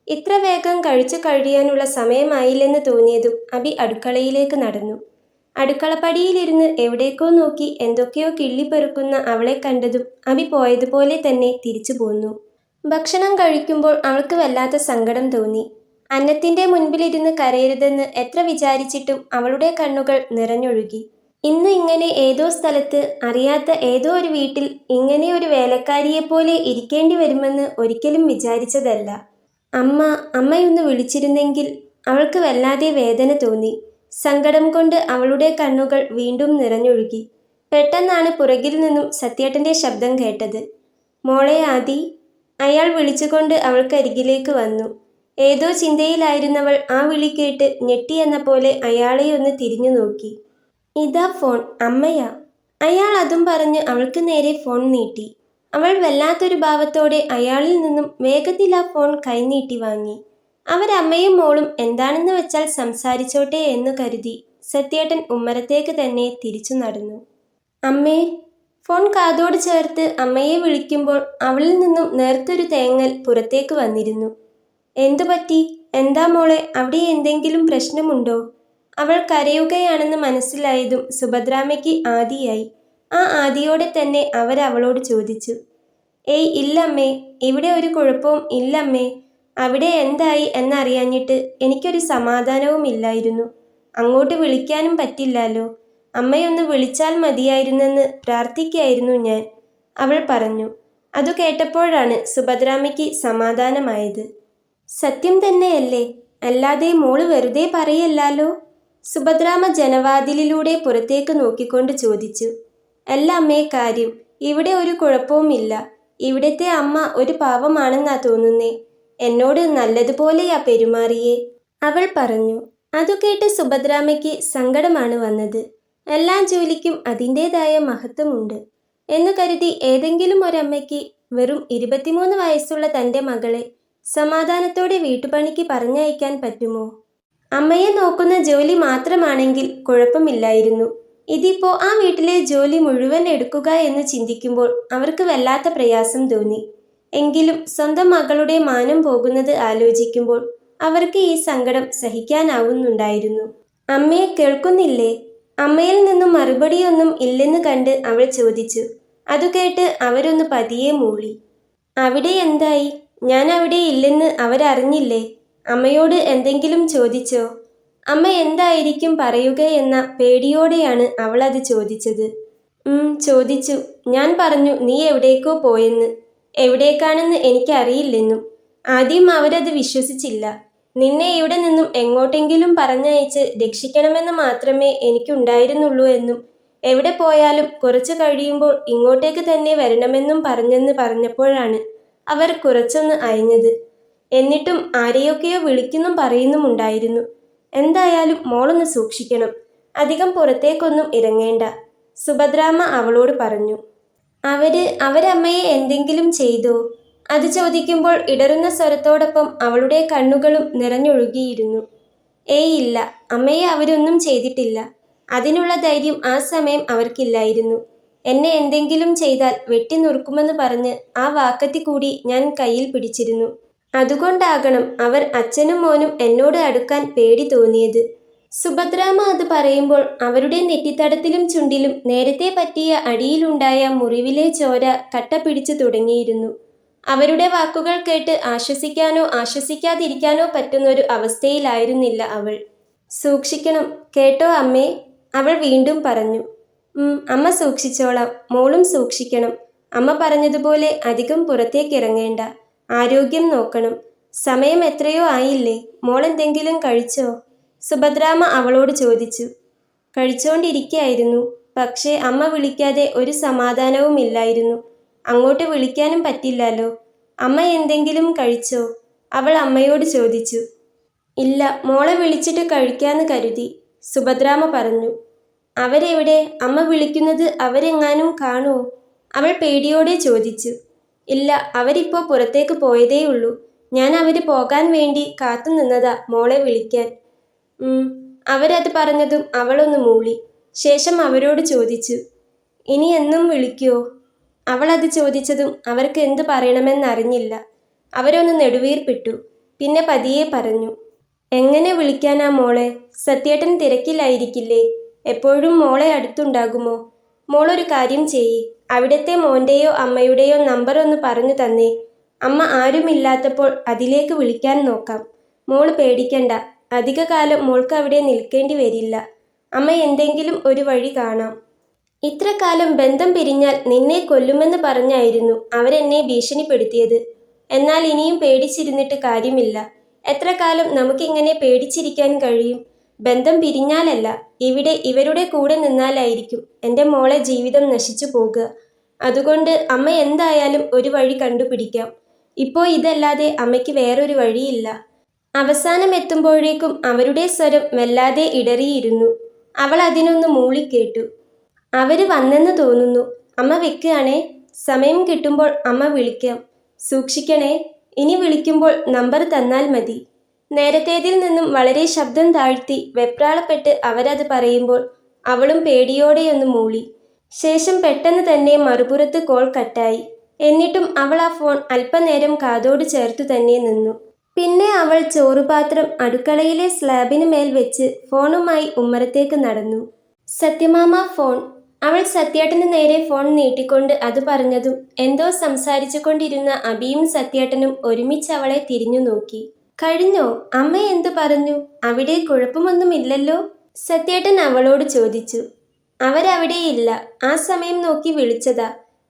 ഇത്ര വേഗം കഴിച്ചു കഴിയാനുള്ള സമയമായില്ലെന്ന് തോന്നിയതും അബി അടുക്കളയിലേക്ക് നടന്നു. അടുക്കളപ്പടിയിലിരുന്ന് എവിടേക്കോ നോക്കി എന്തൊക്കെയോ കിള്ളിപ്പെറുക്കുന്ന അവളെ കണ്ടതും അബി പോയതുപോലെ തന്നെ തിരിച്ചു പോന്നു. ഭക്ഷണം കഴിക്കുമ്പോൾ അവൾക്ക് വല്ലാത്ത സങ്കടം തോന്നി. അന്നത്തിൻ്റെ മുൻപിലിരുന്ന് കരയരുതെന്ന് എത്ര വിചാരിച്ചിട്ടും അവളുടെ കണ്ണുകൾ നിറഞ്ഞൊഴുകി. ഇന്ന് ഇങ്ങനെ ഏതോ സ്ഥലത്ത്, അറിയാത്ത ഏതോ ഒരു വീട്ടിൽ ഇങ്ങനെ ഒരു വേലക്കാരിയെപ്പോലെ ഇരിക്കേണ്ടി വരുമെന്ന് ഒരിക്കലും വിചാരിച്ചതല്ല. അമ്മയൊന്ന് വിളിച്ചിരുന്നെങ്കിൽ. അവൾക്ക് വല്ലാതെ വേദന തോന്നി. സങ്കടം കൊണ്ട് അവളുടെ കണ്ണുകൾ വീണ്ടും നിറഞ്ഞൊഴുകി. പെട്ടെന്നാണ് പുറകിൽ നിന്നും സത്യേട്ടൻ്റെ ശബ്ദം കേട്ടത്. മോളെ ആദി. അയാൾ വിളിച്ചുകൊണ്ട് അവൾക്കരികിലേക്ക് വന്നു. ഏതോ ചിന്തയിലായിരുന്നവൾ ആ വിളി കേട്ട് ഞെട്ടിയെന്ന പോലെ അയാളെയൊന്ന് തിരിഞ്ഞു നോക്കി. ഇതാ ഫോൺ, അമ്മയാ. അയാൾ അതും പറഞ്ഞ് അവൾക്ക് നേരെ ഫോൺ നീട്ടി. അവൾ വല്ലാത്തൊരു ഭാവത്തോടെ അയാളിൽ നിന്നും വേഗത്തിൽ ആ ഫോൺ കൈനീട്ടി വാങ്ങി. അവരമ്മയും മോളും എന്താണെന്ന് വെച്ചാൽ സംസാരിച്ചോട്ടെ എന്നു കരുതി സത്യേട്ടൻ ഉമ്മറത്തേക്ക് തന്നെ തിരിച്ചു നടന്നു. അമ്മേ. ഫോൺ കാതോട് ചേർത്ത് അമ്മയെ വിളിക്കുമ്പോൾ അവളിൽ നിന്നും നേർത്തൊരു തേങ്ങൽ പുറത്തേക്ക് വന്നിരുന്നു. എന്തു പറ്റി? എന്താ മോളെ, അവിടെ എന്തെങ്കിലും പ്രശ്നമുണ്ടോ? അവൾ കരയുകയാണെന്ന് മനസ്സിലായതും സുഭദ്രാമ്മയ്ക്ക് ആദിയായി. ആ ആദിയോടെ തന്നെ അവരവളോട് ചോദിച്ചു. ഏയ് ഇല്ലമ്മേ, ഇവിടെ ഒരു കുഴപ്പവും ഇല്ലമ്മേ. അവിടെ എന്തായി എന്നറിയാഞ്ഞിട്ട് എനിക്കൊരു സമാധാനവുമില്ലായിരുന്നു. അങ്ങോട്ട് വിളിക്കാനും പറ്റില്ലല്ലോ. അമ്മയൊന്ന് വിളിച്ചാൽ മതിയായിരുന്നെന്ന് പ്രാർത്ഥിക്കായിരുന്നു ഞാൻ, അവൾ പറഞ്ഞു. അതു കേട്ടപ്പോഴാണ് സുഭദ്രാമ്മയ്ക്ക് സമാധാനമായത്. സത്യം തന്നെയല്ലേ? അല്ലാതെ മോള് വെറുതെ പറയല്ലാലോ? സുഭദ്രാമ്മ ജനവാതിലിലൂടെ പുറത്തേക്ക് നോക്കിക്കൊണ്ട് ചോദിച്ചു. അല്ല അമ്മേ, കാര്യം ഇവിടെ ഒരു കുഴപ്പവുമില്ല. ഇവിടത്തെ അമ്മ ഒരു പാവമാണെന്നാ തോന്നുന്നേ. എന്നോട് നല്ലതുപോലെയാ പെരുമാറിയേ, അവൾ പറഞ്ഞു. അതു കേട്ട് സുഭദ്രാമ്മയ്ക്ക് സങ്കടമാണ് വന്നത്. എല്ലാ ജോലിക്കും അതിൻ്റെതായ മഹത്വമുണ്ട് എന്നു കരുതി ഏതെങ്കിലും ഒരമ്മയ്ക്ക് വെറും 23 വയസ്സുള്ള തൻ്റെ മകളെ സമാധാനത്തോടെ വീട്ടുപണിക്ക് പറഞ്ഞയക്കാൻ പറ്റുമോ? അമ്മയെ നോക്കുന്ന ജോലി മാത്രമാണെങ്കിൽ കുഴപ്പമില്ലായിരുന്നു. ഇതിപ്പോ ആ വീട്ടിലെ ജോലി മുഴുവൻ എടുക്കുക എന്ന് ചിന്തിക്കുമ്പോൾ അവർക്ക് വല്ലാത്ത പ്രയാസം തോന്നി. എങ്കിലും സ്വന്തം മകളുടെ മാനം പോകുന്നത് ആലോചിക്കുമ്പോൾ അവർക്ക് ഈ സങ്കടം സഹിക്കാനാവുന്നുണ്ടായിരുന്നു. അമ്മയെ കേൾക്കുന്നില്ലേ? അമ്മയിൽ നിന്നും മറുപടിയൊന്നും ഇല്ലെന്ന് കണ്ട് അവൾ ചോദിച്ചു. അതു കേട്ട് അവരൊന്ന് പതിയെ മൂളി. അവിടെ എന്തായി? ഞാൻ അവിടെ ഇല്ലെന്ന് അവരറിഞ്ഞില്ലേ? അമ്മയോട് എന്തെങ്കിലും ചോദിച്ചോ? അമ്മ എന്തായിരിക്കും പറയുകയെന്ന പേടിയോടെയാണ് അവൾ അത് ചോദിച്ചത്. ചോദിച്ചു. ഞാൻ പറഞ്ഞു നീ എവിടേക്കോ പോയെന്ന്. എവിടേക്കാണെന്ന് എനിക്കറിയില്ലെന്നും. ആദ്യം അവരത് വിശ്വസിച്ചില്ല. നിന്നെ ഇവിടെ നിന്നും എങ്ങോട്ടെങ്കിലും പറഞ്ഞയച്ച് രക്ഷിക്കണമെന്ന് മാത്രമേ എനിക്കുണ്ടായിരുന്നുള്ളൂ എന്നും എവിടെ പോയാലും കുറച്ചു കഴിയുമ്പോൾ ഇങ്ങോട്ടേക്ക് തന്നെ വരണമെന്നും പറഞ്ഞപ്പോഴാണ് അവർ കുറച്ചൊന്ന് അയഞ്ഞത്. എന്നിട്ടും ആരെയൊക്കെയോ വിളിക്കുന്നും പറയുന്നുമുണ്ടായിരുന്നു. എന്തായാലും മോളൊന്ന് സൂക്ഷിക്കണം. അധികം പുറത്തേക്കൊന്നും ഇറങ്ങേണ്ട, സുഭദ്രാമ്മ അവളോട് പറഞ്ഞു. അവരമ്മയെ എന്തെങ്കിലും ചെയ്തോ? അത് ചോദിക്കുമ്പോൾ ഇടറുന്ന സ്വരത്തോടൊപ്പം അവളുടെ കണ്ണുകളും നിറഞ്ഞൊഴുകിയിരുന്നു. ഏയ് ഇല്ല, അമ്മയെ അവരൊന്നും ചെയ്തിട്ടില്ല. അതിനുള്ള ധൈര്യം ആ സമയം അവർക്കില്ലായിരുന്നു. എന്നെ എന്തെങ്കിലും ചെയ്താൽ വെട്ടിനുറുക്കുമെന്ന് പറഞ്ഞ് ആ വാക്കത്തി കൂടി ഞാൻ കയ്യിൽ പിടിച്ചിരുന്നു. അതുകൊണ്ടാകണം അവർ അച്ഛനും മോനും എന്നോട് അടുക്കാൻ പേടി തോന്നിയത്. സുഭദ്രാമ്മ അത് പറയുമ്പോൾ അവരുടെ നെറ്റിത്തടത്തിലും ചുണ്ടിലും നേരത്തെ പറ്റിയ അടിയിലുണ്ടായ മുറിവിലെ ചോര കട്ട പിടിച്ചു തുടങ്ങിയിരുന്നു. അവരുടെ വാക്കുകൾ കേട്ട് ആശ്വസിക്കാനോ ആശ്വസിക്കാതിരിക്കാനോ പറ്റുന്നൊരു അവസ്ഥയിലായിരുന്നില്ല അവൾ. സൂക്ഷിക്കണം കേട്ടോ അമ്മേ, അവൾ വീണ്ടും പറഞ്ഞു. അമ്മ സൂക്ഷിച്ചോളാം. മോളും സൂക്ഷിക്കണം. അമ്മ പറഞ്ഞതുപോലെ അധികം പുറത്തേക്കിറങ്ങേണ്ട. ആരോഗ്യം നോക്കണം. സമയം എത്രയോ ആയില്ലേ? മോളെന്തെങ്കിലും കഴിച്ചോ? സുഭദ്രാമ്മ അവളോട് ചോദിച്ചു. കഴിച്ചോണ്ടിരിക്കായിരുന്നു. പക്ഷേ അമ്മ വിളിക്കാതെ ഒരു സമാധാനവുമില്ലായിരുന്നു. അങ്ങോട്ട് വിളിക്കാനും പറ്റില്ലല്ലോ. അമ്മ എന്തെങ്കിലും കഴിച്ചോ? അവൾ അമ്മയോട് ചോദിച്ചു. ഇല്ല, മോളെ വിളിച്ചിട്ട് കഴിക്കാന്ന് കരുതി, സുഭദ്രാമ്മ പറഞ്ഞു. അവരെവിടെ? അമ്മ വിളിക്കുന്നത് അവരെങ്ങാനും കാണുമോ? അവൾ പേടിയോടെ ചോദിച്ചു. ഇല്ല, അവരിപ്പോ പുറത്തേക്ക് പോയതേയുള്ളൂ. ഞാൻ അവര് പോകാൻ വേണ്ടി കാത്തു നിന്നതാ മോളെ വിളിക്കാൻ. അവരത് പറഞ്ഞതും അവളൊന്ന് മൂളി. ശേഷം അവരോട് ചോദിച്ചു. ഇനി എന്നും വിളിക്കുവോ? അവൾ അത് ചോദിച്ചതും അവർക്ക് എന്തു പറയണമെന്നറിഞ്ഞില്ല. അവരൊന്ന് നെടുവീർപ്പിട്ടു. പിന്നെ പതിയെ പറഞ്ഞു. എങ്ങനെ വിളിക്കാനാ മോളെ? സത്യേട്ടൻ തിരക്കിലായിരിക്കില്ലേ? എപ്പോഴും മോളെ അടുത്തുണ്ടാകുമോ? മോളൊരു കാര്യം ചെയ്യ്. അവിടുത്തെ മോൻ്റെയോ അമ്മയുടെയോ നമ്പർ ഒന്ന് പറഞ്ഞു തന്നേ. അമ്മ ആരുമില്ലാത്തപ്പോൾ അതിലേക്ക് വിളിക്കാൻ നോക്കാം. മോള് പേടിക്കണ്ട. അധിക കാലം മോൾക്ക് അവിടെ നിൽക്കേണ്ടി വരില്ല. അമ്മ എന്തെങ്കിലും ഒരു വഴി കാണാം. ഇത്ര കാലം ബന്ധം പിരിഞ്ഞാൽ നിന്നെ കൊല്ലുമെന്ന് പറഞ്ഞായിരുന്നു അവരെന്നെ ഭീഷണിപ്പെടുത്തിയത്. എന്നാൽ ഇനിയും പേടിച്ചിരുന്നിട്ട് കാര്യമില്ല. എത്ര കാലം നമുക്കിങ്ങനെ പേടിച്ചിരിക്കാൻ കഴിയും? ബന്ധം പിരിഞ്ഞാലല്ല, ഇവിടെ ഇവരുടെ കൂടെ നിന്നാലായിരിക്കും എൻ്റെ മോളെ ജീവിതം നശിച്ചു പോകുക. അതുകൊണ്ട് അമ്മ എന്തായാലും ഒരു വഴി കണ്ടുപിടിക്കാം. ഇപ്പോൾ ഇതല്ലാതെ അമ്മയ്ക്ക് വേറൊരു വഴിയില്ല. അവസാനം എത്തുമ്പോഴേക്കും അവരുടെ സ്വരം വല്ലാതെ ഇടറിയിരുന്നു. അവൾ അതിനൊന്ന് മൂളിക്കേട്ടു. അവര് വന്നെന്ന് തോന്നുന്നു. അമ്മ വെക്കുകയാണേ. സമയം കിട്ടുമ്പോൾ അമ്മ വിളിക്കാം. സൂക്ഷിക്കണേ. ഇനി വിളിക്കുമ്പോൾ നമ്പർ തന്നാൽ മതി. നേരത്തേതിൽ നിന്നും വളരെ ശബ്ദം താഴ്ത്തി വെപ്രാളപ്പെട്ട് അവരത് പറയുമ്പോൾ അവളും പേടിയോടെയൊന്ന് മൂളി. ശേഷം പെട്ടെന്ന് തന്നെ മറുപുറത്ത് കോൾ കട്ടായി. എന്നിട്ടും അവൾ ആ ഫോൺ അല്പനേരം കാതോട് ചേർത്തു തന്നെ നിന്നു. പിന്നെ അവൾ ചോറുപാത്രം അടുക്കളയിലെ സ്ലാബിന് മേൽ വെച്ച് ഫോണുമായി ഉമ്മറത്തേക്ക് നടന്നു. സത്യമാമ ഫോൺ. അവൾ സത്യേട്ടന് നേരെ ഫോൺ നീട്ടിക്കൊണ്ട് അത് പറഞ്ഞതും എന്തോ സംസാരിച്ചു കൊണ്ടിരുന്ന അബിയും സത്യേട്ടനും ഒരുമിച്ച് അവളെ തിരിഞ്ഞു നോക്കി. കഴിഞ്ഞോ? അമ്മ എന്തു പറഞ്ഞു? അവിടെ കുഴപ്പമൊന്നുമില്ലല്ലോ? സത്യേട്ടൻ അവളോട് ചോദിച്ചു. അവരവിടെയില്ല. ആ സമയം നോക്കി വിളിച്ചതാ.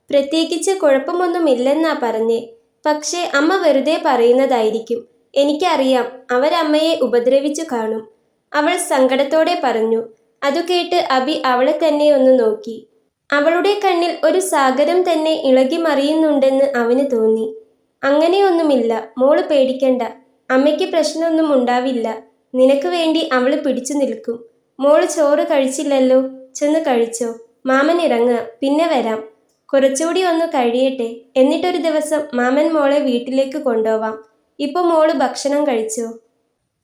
പ്രത്യേകിച്ച് കുഴപ്പമൊന്നുമില്ലെന്നാ പറഞ്ഞേ. പക്ഷേ അമ്മ വെറുതെ പറയുന്നതായിരിക്കും. എനിക്കറിയാം, അവരമ്മയെ ഉപദ്രവിച്ചു കാണും. അവൾ സങ്കടത്തോടെ പറഞ്ഞു. അതു കേട്ട് അബി അവളെ തന്നെ ഒന്ന് നോക്കി. അവളുടെ കണ്ണിൽ ഒരു സാഗരം തന്നെ ഇളകി മറിയുന്നുണ്ടെന്ന് അവന് തോന്നി. അങ്ങനെയൊന്നുമില്ല, മോള് പേടിക്കണ്ട. അമ്മയ്ക്ക് പ്രശ്നമൊന്നും ഉണ്ടാവില്ല. നിനക്ക് വേണ്ടി അവള് പിടിച്ചു നിൽക്കും. മോള് ചോറ് കഴിച്ചില്ലല്ലോ, ചെന്ന് കഴിച്ചോ. മാമൻ ഇറങ്ങുക, പിന്നെ വരാം. കുറച്ചുകൂടി ഒന്ന് കഴിയട്ടെ, എന്നിട്ടൊരു ദിവസം മാമൻ മോളെ വീട്ടിലേക്ക് കൊണ്ടുപോവാം. ഇപ്പൊ മോള് ഭക്ഷണം കഴിച്ചോ.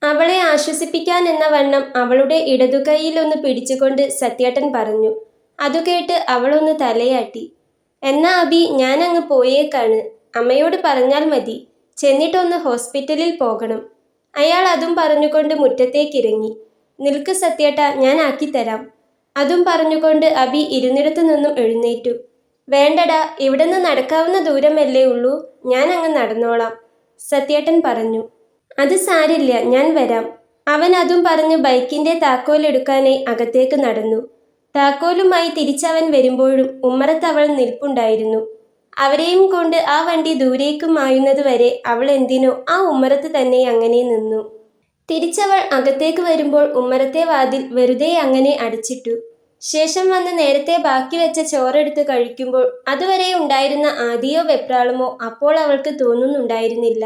അവളെ ആശ്വസിപ്പിക്കാൻ എന്ന വണ്ണം അവളുടെ ഇടതുകൈയിലൊന്ന് പിടിച്ചുകൊണ്ട് സത്യേട്ടൻ പറഞ്ഞു. അതു കേട്ട് അവളൊന്ന് തലയാട്ടി. എന്നാ അബി, ഞാനങ്ങ് പോയേക്കാണ്. അമ്മയോട് പറഞ്ഞാൽ മതി. ചെന്നിട്ടൊന്ന് ഹോസ്പിറ്റലിൽ പോകണം. അയാൾ അതും പറഞ്ഞുകൊണ്ട് മുറ്റത്തേക്കിറങ്ങി. നിൽക്ക് സത്യേട്ട, ഞാൻ ആക്കിത്തരാം. അതും പറഞ്ഞുകൊണ്ട് അബി ഇരുന്നിടത്തു നിന്നും എഴുന്നേറ്റു. വേണ്ടടാ, ഇവിടുന്ന് നടക്കാവുന്ന ദൂരമല്ലേ ഉള്ളൂ. ഞാൻ അങ്ങ് നടന്നോളാം, സത്യേട്ടൻ പറഞ്ഞു. അത് സാരില്ല, ഞാൻ വരാം. അവൻ അതും പറഞ്ഞ് ബൈക്കിന്റെ താക്കോലെടുക്കാനായി അകത്തേക്ക് നടന്നു. താക്കോലുമായി തിരിച്ചവൻ വരുമ്പോഴും ഉമ്മറത്ത് അവൾ നിൽപ്പുണ്ടായിരുന്നു. അവരെയും കൊണ്ട് ആ വണ്ടി ദൂരേക്ക് മായുന്നത് വരെ അവൾ എന്തിനോ ആ ഉമ്മറത്ത് തന്നെ അങ്ങനെ നിന്നു. തിരിച്ചവൾ അകത്തേക്ക് വരുമ്പോൾ ഉമ്മറത്തെ വാതിൽ വെറുതെ അങ്ങനെ അടച്ചിട്ടു. ശേഷം വന്ന് നേരത്തെ ബാക്കി വെച്ച ചോറെടുത്ത് കഴിക്കുമ്പോൾ അതുവരെ ഉണ്ടായിരുന്ന ആദിയോ വെപ്രാളമോ അപ്പോൾ അവൾക്ക് തോന്നുന്നുണ്ടായിരുന്നില്ല.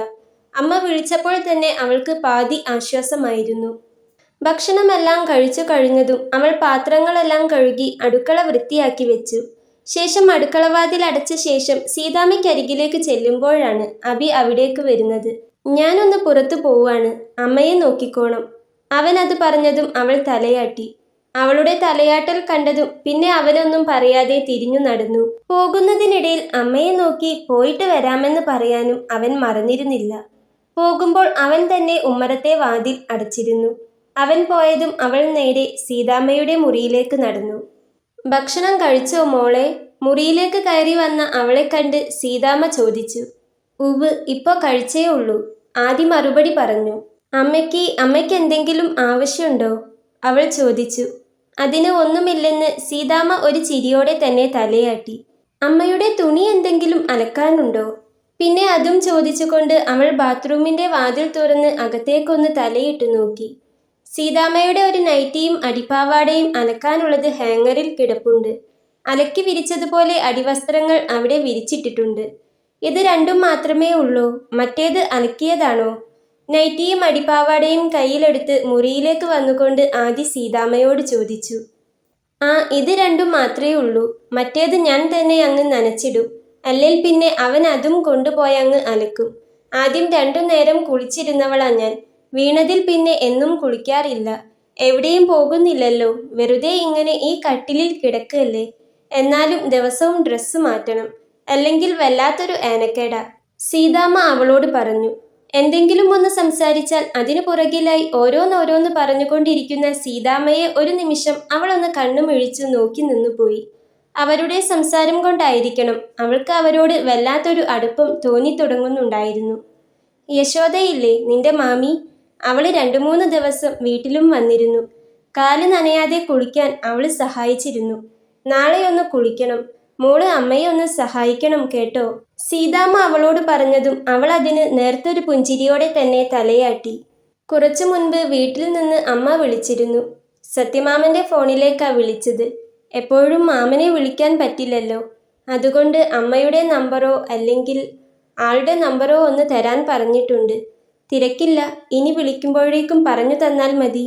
അമ്മ വിളിച്ചപ്പോൾ തന്നെ അവൾക്ക് പാതി ആശ്വാസമായിരുന്നു. ഭക്ഷണമെല്ലാം കഴിച്ചു കഴിഞ്ഞതും അവൾ പാത്രങ്ങളെല്ലാം കഴുകി അടുക്കള വൃത്തിയാക്കി വെച്ചു. ശേഷം അടുക്കളവാതിൽ അടച്ച ശേഷം സീതാമ്മയ്ക്കരികിലേക്ക് ചെല്ലുമ്പോഴാണ് അബി അവിടേക്ക് വരുന്നത്. ഞാനൊന്ന് പുറത്തു പോവാണ്, അമ്മയെ നോക്കിക്കോണം. അവൻ അത് പറഞ്ഞതും അവൾ തലയാട്ടി. അവളുടെ തലയാട്ടൽ കണ്ടതും പിന്നെ അവനൊന്നും പറയാതെ തിരിഞ്ഞു നടന്നു. പോകുന്നതിനിടയിൽ അമ്മയെ നോക്കി പോയിട്ട് വരാമെന്ന് പറയാനും അവൻ മറന്നിരുന്നില്ല. പോകുമ്പോൾ അവൻ തന്നെ ഉമ്മറത്തെ വാതിൽ അടച്ചിരുന്നു. അവൻ പോയതും അവൾ നേരെ സീതാമ്മയുടെ മുറിയിലേക്ക് നടന്നു. ഭക്ഷണം കഴിച്ചോ മോളെ? മുറിയിലേക്ക് കയറി വന്ന അവളെ കണ്ട് സീതാമ്മ ചോദിച്ചു. ഉവ്, ഇപ്പൊ കഴിച്ചേ ഉള്ളൂ, ആദി മറുപടി പറഞ്ഞു. അമ്മയ്ക്ക് എന്തെങ്കിലും ആവശ്യമുണ്ടോ? അവൾ ചോദിച്ചു. അതിന് ഒന്നുമില്ലെന്ന് സീതാമ്മ ഒരു ചിരിയോടെ തന്നെ തലയാട്ടി. അമ്മയുടെ തുണി എന്തെങ്കിലും അലക്കാനുണ്ടോ? പിന്നെ അതും ചോദിച്ചുകൊണ്ട് അവൾ ബാത്റൂമിന്റെ വാതിൽ തുറന്ന് അകത്തേക്കൊന്ന് തലയിട്ടു നോക്കി. സീതാമ്മയുടെ ഒരു നൈറ്റിയും അടിപ്പാവാടയും അലക്കാനുള്ളത് ഹാങ്ങറിൽ കിടപ്പുണ്ട്. അലക്കി വിരിച്ചതുപോലെ അടിവസ്ത്രങ്ങൾ അവിടെ വിരിച്ചിട്ടിട്ടുണ്ട്. ഇത് രണ്ടും മാത്രമേ ഉള്ളൂ? മറ്റേത് അലക്കിയതാണോ? നൈറ്റിയും അടിപ്പാവാടയും കയ്യിലെടുത്ത് മുറിയിലേക്ക് വന്നുകൊണ്ട് ആദി സീതാമ്മയോട് ചോദിച്ചു. ആ, ഇത് രണ്ടും മാത്രമേ ഉള്ളൂ. മറ്റേത് ഞാൻ തന്നെ അങ്ങ് നനച്ചിടും. അല്ലെങ്കിൽ പിന്നെ അവൻ അതും കൊണ്ടുപോയങ്ങ് അലക്കും. ആദ്യം 2 നേരം കുളിച്ചിരുന്നവളാ ഞാൻ. വീണതിൽ പിന്നെ എന്നും കുളിക്കാറില്ല. എവിടെയും പോകുന്നില്ലല്ലോ, വെറുതെ ഇങ്ങനെ ഈ കട്ടിലിൽ കിടക്കല്ലേ. എന്നാലും ദിവസവും ഡ്രസ്സ് മാറ്റണം, അല്ലെങ്കിൽ വല്ലാത്തൊരു ഏനക്കേടാ, സീതാമ്മ അവളോട് പറഞ്ഞു. എന്തെങ്കിലും ഒന്ന് സംസാരിച്ചാൽ അതിനു പുറകിലായി ഓരോന്നോരോന്ന് പറഞ്ഞുകൊണ്ടിരിക്കുന്ന സീതാമ്മയെ ഒരു നിമിഷം അവളൊന്ന് കണ്ണുമിഴിച്ചു നോക്കി നിന്നുപോയി. അവരുടെ സംസാരം കൊണ്ടായിരിക്കണം അവൾക്ക് അവരോട് വല്ലാത്തൊരു അടുപ്പം തോന്നിത്തുടങ്ങുന്നുണ്ടായിരുന്നു. യശോദയില്ലേ, നിന്റെ മാമി? അവള് 2-3 ദിവസം വീട്ടിലും വന്നിരുന്നു. കാല് നനയാതെ കുളിക്കാൻ അവള് സഹായിച്ചിരുന്നു. നാളെ ഒന്ന് കുളിക്കണം. മോള് അമ്മയെ ഒന്ന് സഹായിക്കണം കേട്ടോ. സീതാമ്മ അവളോട് പറഞ്ഞതും അവൾ അതിന് നേർത്തൊരു പുഞ്ചിരിയോടെ തന്നെ തലയാട്ടി. കുറച്ചു മുൻപ് വീട്ടിൽ നിന്ന് അമ്മ വിളിച്ചിരുന്നു. സത്യമാമന്റെ ഫോണിലേക്കാ വിളിച്ചത്. എപ്പോഴും മാമനെ വിളിക്കാൻ പറ്റില്ലല്ലോ. അതുകൊണ്ട് അമ്മയുടെ നമ്പറോ അല്ലെങ്കിൽ ആളുടെ നമ്പറോ ഒന്ന് തരാൻ പറഞ്ഞിട്ടുണ്ട്. തിരക്കില്ല, ഇനി വിളിക്കുമ്പോഴേക്കും പറഞ്ഞു തന്നാൽ മതി.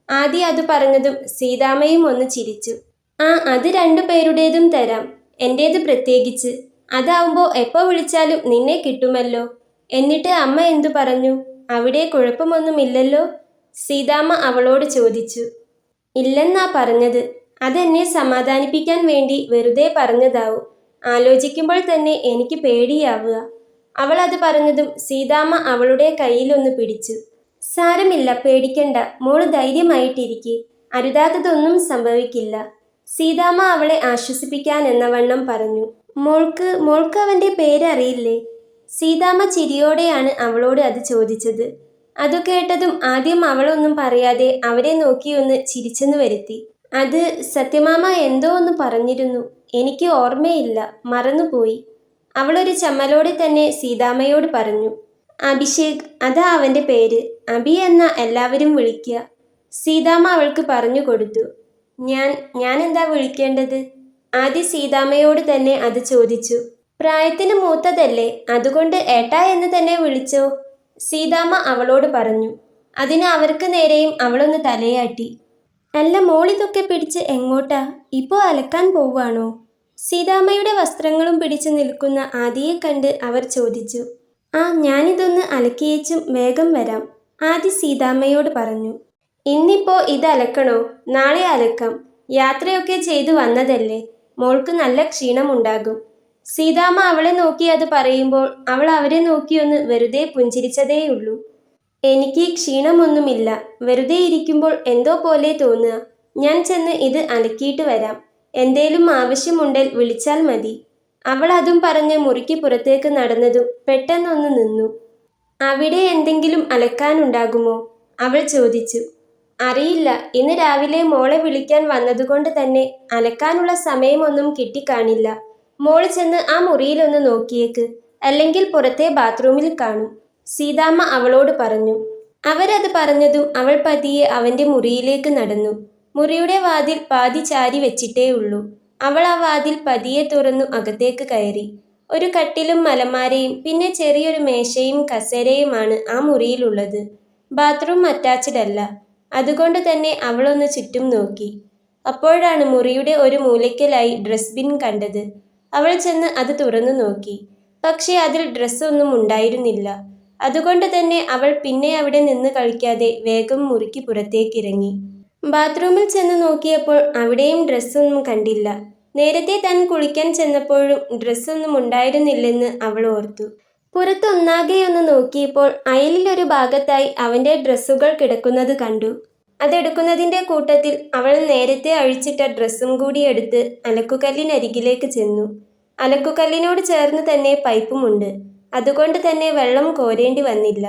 ആദ്യം അത് പറഞ്ഞതും സീതാമ്മയും ഒന്ന് ചിരിച്ചു. ആ, അത് 2 പേരുടേതും തരാം, എൻ്റേത് പ്രത്യേകിച്ച്. അതാവുമ്പോൾ എപ്പോൾ വിളിച്ചാലും നിന്നെ കിട്ടുമല്ലോ. എന്നിട്ട് അമ്മ എന്തു പറഞ്ഞു? അവിടെ കുഴപ്പമൊന്നുമില്ലല്ലോ? സീതാമ്മ അവളോട് ചോദിച്ചു. ഇല്ലെന്നാ പറഞ്ഞത്. അതെന്നെ സമാധാനിപ്പിക്കാൻ വേണ്ടി വെറുതെ പറഞ്ഞതാവും. ആലോചിക്കുമ്പോൾ തന്നെ എനിക്ക് പേടിയാവുക. അവൾ അത് പറഞ്ഞതും സീതാമ്മ അവളുടെ കയ്യിലൊന്ന് പിടിച്ചു. സാരമില്ല, പേടിക്കണ്ട, മോള് ധൈര്യമായിട്ടിരിക്കെ. അരുതാത്തതൊന്നും സംഭവിക്കില്ല. സീതാമ്മ അവളെ ആശ്വസിപ്പിക്കാനെന്നവണ്ണം പറഞ്ഞു. മോൾക്ക് അവൻ്റെ പേരറിയില്ലേ? സീതാമ്മ ചിരിയോടെയാണ് അവളോട് അത് ചോദിച്ചത്. അതു കേട്ടതും ആദ്യം അവളൊന്നും പറയാതെ അവരെ നോക്കിയൊന്ന് ചിരിച്ചെന്ന് വരുത്തി. അത് സത്യമാമ എന്തോ ഒന്ന് പറഞ്ഞിരുന്നു. എനിക്ക് ഓർമ്മയില്ല, മറന്നുപോയി. അവളൊരു ചമ്മലോടെ തന്നെ സീതാമ്മയോട് പറഞ്ഞു. അഭിഷേക്, അതാ അവൻ്റെ പേര്. അഭി എന്ന എല്ലാവരും വിളിക്കുക. സീതാമ്മ അവൾക്ക് പറഞ്ഞു കൊടുത്തു. ഞാൻ എന്താ വിളിക്കേണ്ടത്? ആദ്യ സീതാമ്മയോട് തന്നെ അത് ചോദിച്ചു. പ്രായത്തിന് മൂത്തതല്ലേ, അതുകൊണ്ട് ഏട്ടാ എന്ന് തന്നെ വിളിച്ചോ, സീതാമ്മ അവളോട് പറഞ്ഞു. അതിന് അവർക്ക് നേരെയും അവളൊന്ന് തലയാട്ടി. അല്ല, മോളിതൊക്കെ പിടിച്ച് എങ്ങോട്ടാ? ഇപ്പോൾ അലക്കാൻ പോവാണോ? സീതാമ്മയുടെ വസ്ത്രങ്ങളും പിടിച്ചു നിൽക്കുന്ന ആദിയെ കണ്ട് അവർ ചോദിച്ചു. ആ, ഞാനിതൊന്ന് അലക്കിയേച്ചും വേഗം വരാം, ആദി സീതാമ്മയോട് പറഞ്ഞു. ഇന്നിപ്പോ ഇത് അലക്കണോ? നാളെ അലക്കാം. യാത്രയൊക്കെ ചെയ്തു വന്നതല്ലേ, മോൾക്ക് നല്ല ക്ഷീണമുണ്ടാകും. സീതാമ്മ അവളെ നോക്കി അത് പറയുമ്പോൾ അവൾ അവരെ നോക്കിയൊന്ന് വെറുതെ പുഞ്ചിരിച്ചതേയുള്ളൂ. എനിക്ക് ക്ഷീണമൊന്നുമില്ല, വെറുതെ ഇരിക്കുമ്പോൾ എന്തോ പോലെ തോന്നുക. ഞാൻ ചെന്ന് ഇത് അലക്കിയിട്ട് വരാം. എന്തേലും ആവശ്യമുണ്ടെൽ വിളിച്ചാൽ മതി. അവൾ അതും പറഞ്ഞ് മുറിക്ക് പുറത്തേക്ക് നടന്നതും പെട്ടെന്നൊന്ന് നിന്നു. അവിടെ എന്തെങ്കിലും അലക്കാനുണ്ടാകുമോ? അവൾ ചോദിച്ചു. അറിയില്ല, ഇന്ന് രാവിലെ മോളെ വിളിക്കാൻ വന്നതുകൊണ്ട് തന്നെ അലക്കാനുള്ള സമയമൊന്നും കിട്ടിക്കാണില്ല. മോള് ചെന്ന് ആ മുറിയിലൊന്ന് നോക്കിയേക്ക്, അല്ലെങ്കിൽ പുറത്തെ ബാത്റൂമിൽ കാണും, സീതാമ്മ അവളോട് പറഞ്ഞു. അവരത് പറഞ്ഞതും അവൾ പതിയെ അവൻ്റെ മുറിയിലേക്ക് നടന്നു. മുറിയുടെ വാതിൽ പാതി ചാരി വെച്ചിട്ടേ ഉള്ളൂ. അവൾ ആ വാതിൽ പതിയെ തുറന്നു അകത്തേക്ക് കയറി. ഒരു കട്ടിലും മലമാരയും പിന്നെ ചെറിയൊരു മേശയും കസേരയുമാണ് ആ മുറിയിലുള്ളത്. ബാത്റൂം അറ്റാച്ച്ഡ് അല്ല. അതുകൊണ്ട് തന്നെ അവളൊന്ന് ചുറ്റും നോക്കി. അപ്പോഴാണ് മുറിയുടെ ഒരു മൂലയ്ക്കലായി ഡ്രസ് ബിൻ കണ്ടത്. അവൾ ചെന്ന് അത് തുറന്നു നോക്കി. പക്ഷേ അതിൽ ഡ്രസ്സൊന്നും ഉണ്ടായിരുന്നില്ല. അതുകൊണ്ട് തന്നെ അവൾ പിന്നെ അവിടെ നിന്ന് കളിക്കാതെ വേഗം മുറിക്ക് പുറത്തേക്കിറങ്ങി. ബാത്റൂമിൽ ചെന്ന് നോക്കിയപ്പോൾ അവിടെയും ഡ്രസ്സൊന്നും കണ്ടില്ല. നേരത്തെ താൻ കുളിക്കാൻ ചെന്നപ്പോഴും ഡ്രസ്സൊന്നും ഉണ്ടായിരുന്നില്ലെന്ന് അവൾ ഓർത്തു. പുറത്തൊന്നാകെയൊന്ന് നോക്കിയപ്പോൾ അയലിലൊരു ഭാഗത്തായി അവൻ്റെ ഡ്രസ്സുകൾ കിടക്കുന്നത് കണ്ടു. അതെടുക്കുന്നതിൻ്റെ കൂട്ടത്തിൽ അവൾ നേരത്തെ അഴിച്ചിട്ട ഡ്രസ്സും കൂടി എടുത്ത് അലക്കുകല്ലിനരികിലേക്ക് ചെന്നു. അലക്കുകല്ലിനോട് ചേർന്ന് തന്നെ പൈപ്പുമുണ്ട്. അതുകൊണ്ട് തന്നെ വെള്ളം കോരേണ്ടി വന്നില്ല.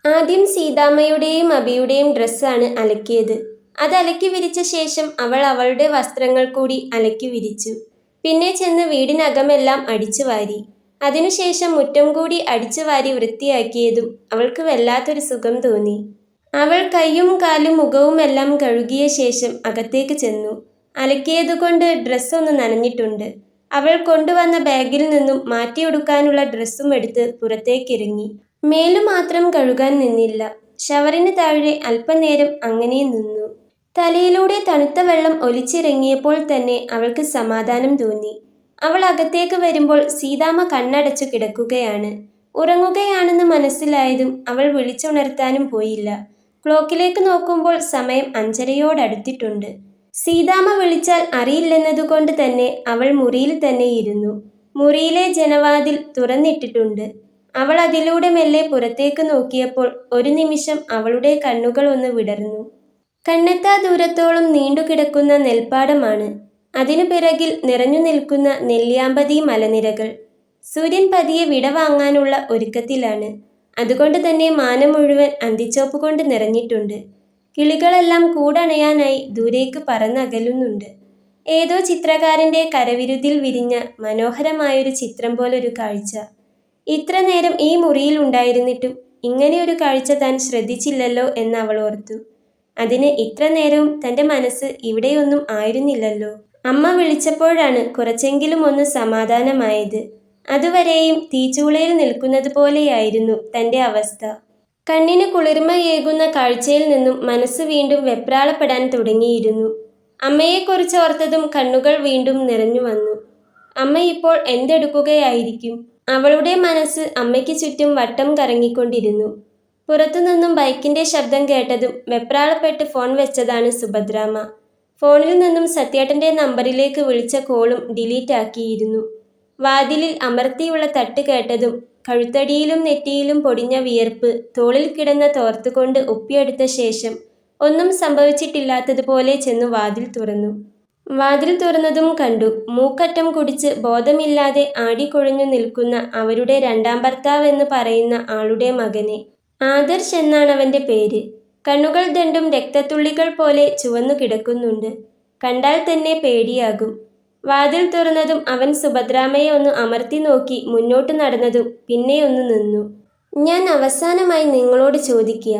ആദ്യം സീതാമ്മയുടെയും അഭിയുടെയും ഡ്രസ്സാണ് അലക്കിയത്. അത് അലക്കി വിരിച്ച ശേഷം അവൾ അവളുടെ വസ്ത്രങ്ങൾ കൂടി അലക്കി വിരിച്ചു. പിന്നെ ചെന്ന് വീടിനകമെല്ലാം അടിച്ചു വാരി. അതിനുശേഷം മുറ്റം കൂടി അടിച്ചു വാരി വൃത്തിയാക്കിയതും അവൾക്ക് വല്ലാത്തൊരു സുഖം തോന്നി. അവൾ കൈയും കാലും മുഖവുമെല്ലാം കഴുകിയ ശേഷം അകത്തേക്ക് ചെന്നു. അലക്കിയതുകൊണ്ട് ഡ്രസ്സൊന്ന് നനഞ്ഞിട്ടുണ്ട്. അവൾ കൊണ്ടുവന്ന ബാഗിൽ നിന്നും മാറ്റിയെടുക്കാനുള്ള ഡ്രസ്സും എടുത്ത് പുറത്തേക്കിറങ്ങി. മേലു മാത്രം കഴുകാൻ നിന്നില്ല. ഷവറിന് താഴെ അല്പനേരം അങ്ങനെ നിന്നു. തലയിലൂടെ തണുത്ത വെള്ളം ഒലിച്ചിറങ്ങിയപ്പോൾ തന്നെ അവൾക്ക് സമാധാനം തോന്നി. അവൾ അകത്തേക്ക് വരുമ്പോൾ സീതാമ്മ കണ്ണടച്ചു കിടക്കുകയാണ്. ഉറങ്ങുകയാണെന്ന് മനസ്സിലായതും അവൾ വിളിച്ചുണർത്താനും പോയില്ല. ക്ലോക്കിലേക്ക് നോക്കുമ്പോൾ സമയം 5:30 സീതാമ്മ വിളിച്ചാൽ അറിയില്ലെന്നതുകൊണ്ട് തന്നെ അവൾ മുറിയിൽ തന്നെ ഇരുന്നു. മുറിയിലെ ജനവാതിൽ തുറന്നിട്ടിട്ടുണ്ട്. അവൾ അതിലൂടെ മെല്ലെ പുറത്തേക്ക് നോക്കിയപ്പോൾ ഒരു നിമിഷം അവളുടെ കണ്ണുകൾ ഒന്ന് വിടർന്നു. കണ്ണെത്താ ദൂരത്തോളം നീണ്ടുകിടക്കുന്ന നെൽപ്പാടമാണ്. അതിനു പിറകിൽ നിറഞ്ഞു നിൽക്കുന്ന നെല്ലിയാമ്പതി മലനിരകൾ. സൂര്യൻ പതിയെ വിടവാങ്ങാനുള്ള ഒരുക്കത്തിലാണ്. അതുകൊണ്ട് തന്നെ മാനം മുഴുവൻ അന്തിച്ചോപ്പ് കൊണ്ട് നിറഞ്ഞിട്ടുണ്ട്. കിളികളെല്ലാം കൂടണയാനായി ദൂരേക്ക് പറന്നകലുന്നുണ്ട്. ഏതോ ചിത്രകാരന്റെ കരവിരുതിൽ വിരിഞ്ഞ മനോഹരമായൊരു ചിത്രം പോലൊരു കാഴ്ച. ഇത്ര നേരം ഈ മുറിയിൽ ഉണ്ടായിരുന്നിട്ടും ഇങ്ങനെയൊരു കാഴ്ച താൻ ശ്രദ്ധിച്ചില്ലല്ലോ എന്ന് അവൾ ഓർത്തു. അതിന് ഇത്ര നേരവും തൻ്റെ മനസ്സ് ഇവിടെയൊന്നും ആയിരുന്നില്ലല്ലോ. അമ്മ വിളിച്ചപ്പോഴാണ് കുറച്ചെങ്കിലും ഒന്ന് സമാധാനമായത്. അതുവരെയും തീച്ചൂളയിൽ നിൽക്കുന്നത് പോലെയായിരുന്നു തൻ്റെ അവസ്ഥ. കണ്ണിന് കുളിർമയേകുന്ന കാഴ്ചയിൽ നിന്നും മനസ്സ് വീണ്ടും വെപ്രാളപ്പെടാൻ തുടങ്ങിയിരുന്നു. അമ്മയെക്കുറിച്ച് ഓർത്തതും കണ്ണുകൾ വീണ്ടും നിറഞ്ഞു വന്നു. അമ്മ ഇപ്പോൾ എന്തെടുക്കുകയായിരിക്കും? അവളുടെ മനസ്സ് അമ്മയ്ക്ക് ചുറ്റും വട്ടം കറങ്ങിക്കൊണ്ടിരുന്നു. പുറത്തുനിന്നും ബൈക്കിന്റെ ശബ്ദം കേട്ടതും വെപ്രാളപ്പെട്ട് ഫോൺ വെച്ചതാണ് സുഭദ്രാമ്മ. ഫോണിൽ നിന്നും സത്യേട്ടന്റെ നമ്പറിലേക്ക് വിളിച്ച കോളും ഡിലീറ്റ് ആക്കിയിരുന്നു. വാതിലിൽ അമർത്തിയുള്ള തട്ട് കേട്ടതും കഴുത്തടിയിലും നെറ്റിയിലും പൊടിഞ്ഞ വിയർപ്പ് തോളിൽ കിടന്ന തോർത്തുകൊണ്ട് ഒപ്പിയെടുത്ത ശേഷം ഒന്നും സംഭവിച്ചിട്ടില്ലാത്തതുപോലെ ചെന്നു വാതിൽ തുറന്നു. വാതിൽ തുറന്നതും കണ്ടു മൂക്കറ്റം കുടിച്ച് ബോധമില്ലാതെ ആടിക്കൊഴിഞ്ഞു നിൽക്കുന്ന അവരുടെ രണ്ടാം ഭർത്താവെന്ന് പറയുന്ന ആളുടെ മകനെ. ആദർശ് എന്നാണവന്റെ പേര്. കണ്ണുകൾ രണ്ടും രക്തത്തുള്ളികൾ പോലെ ചുവന്നു കിടക്കുന്നുണ്ട്. കണ്ടാൽ തന്നെ പേടിയാകും. വാതിൽ തുറന്നതും അവൻ സുഭദ്രാമ്മയെ ഒന്ന് അമർത്തി നോക്കി മുന്നോട്ട് നടന്നതും പിന്നെയൊന്ന് നിന്നു. ഞാൻ അവസാനമായി നിങ്ങളോട് ചോദിക്കുക,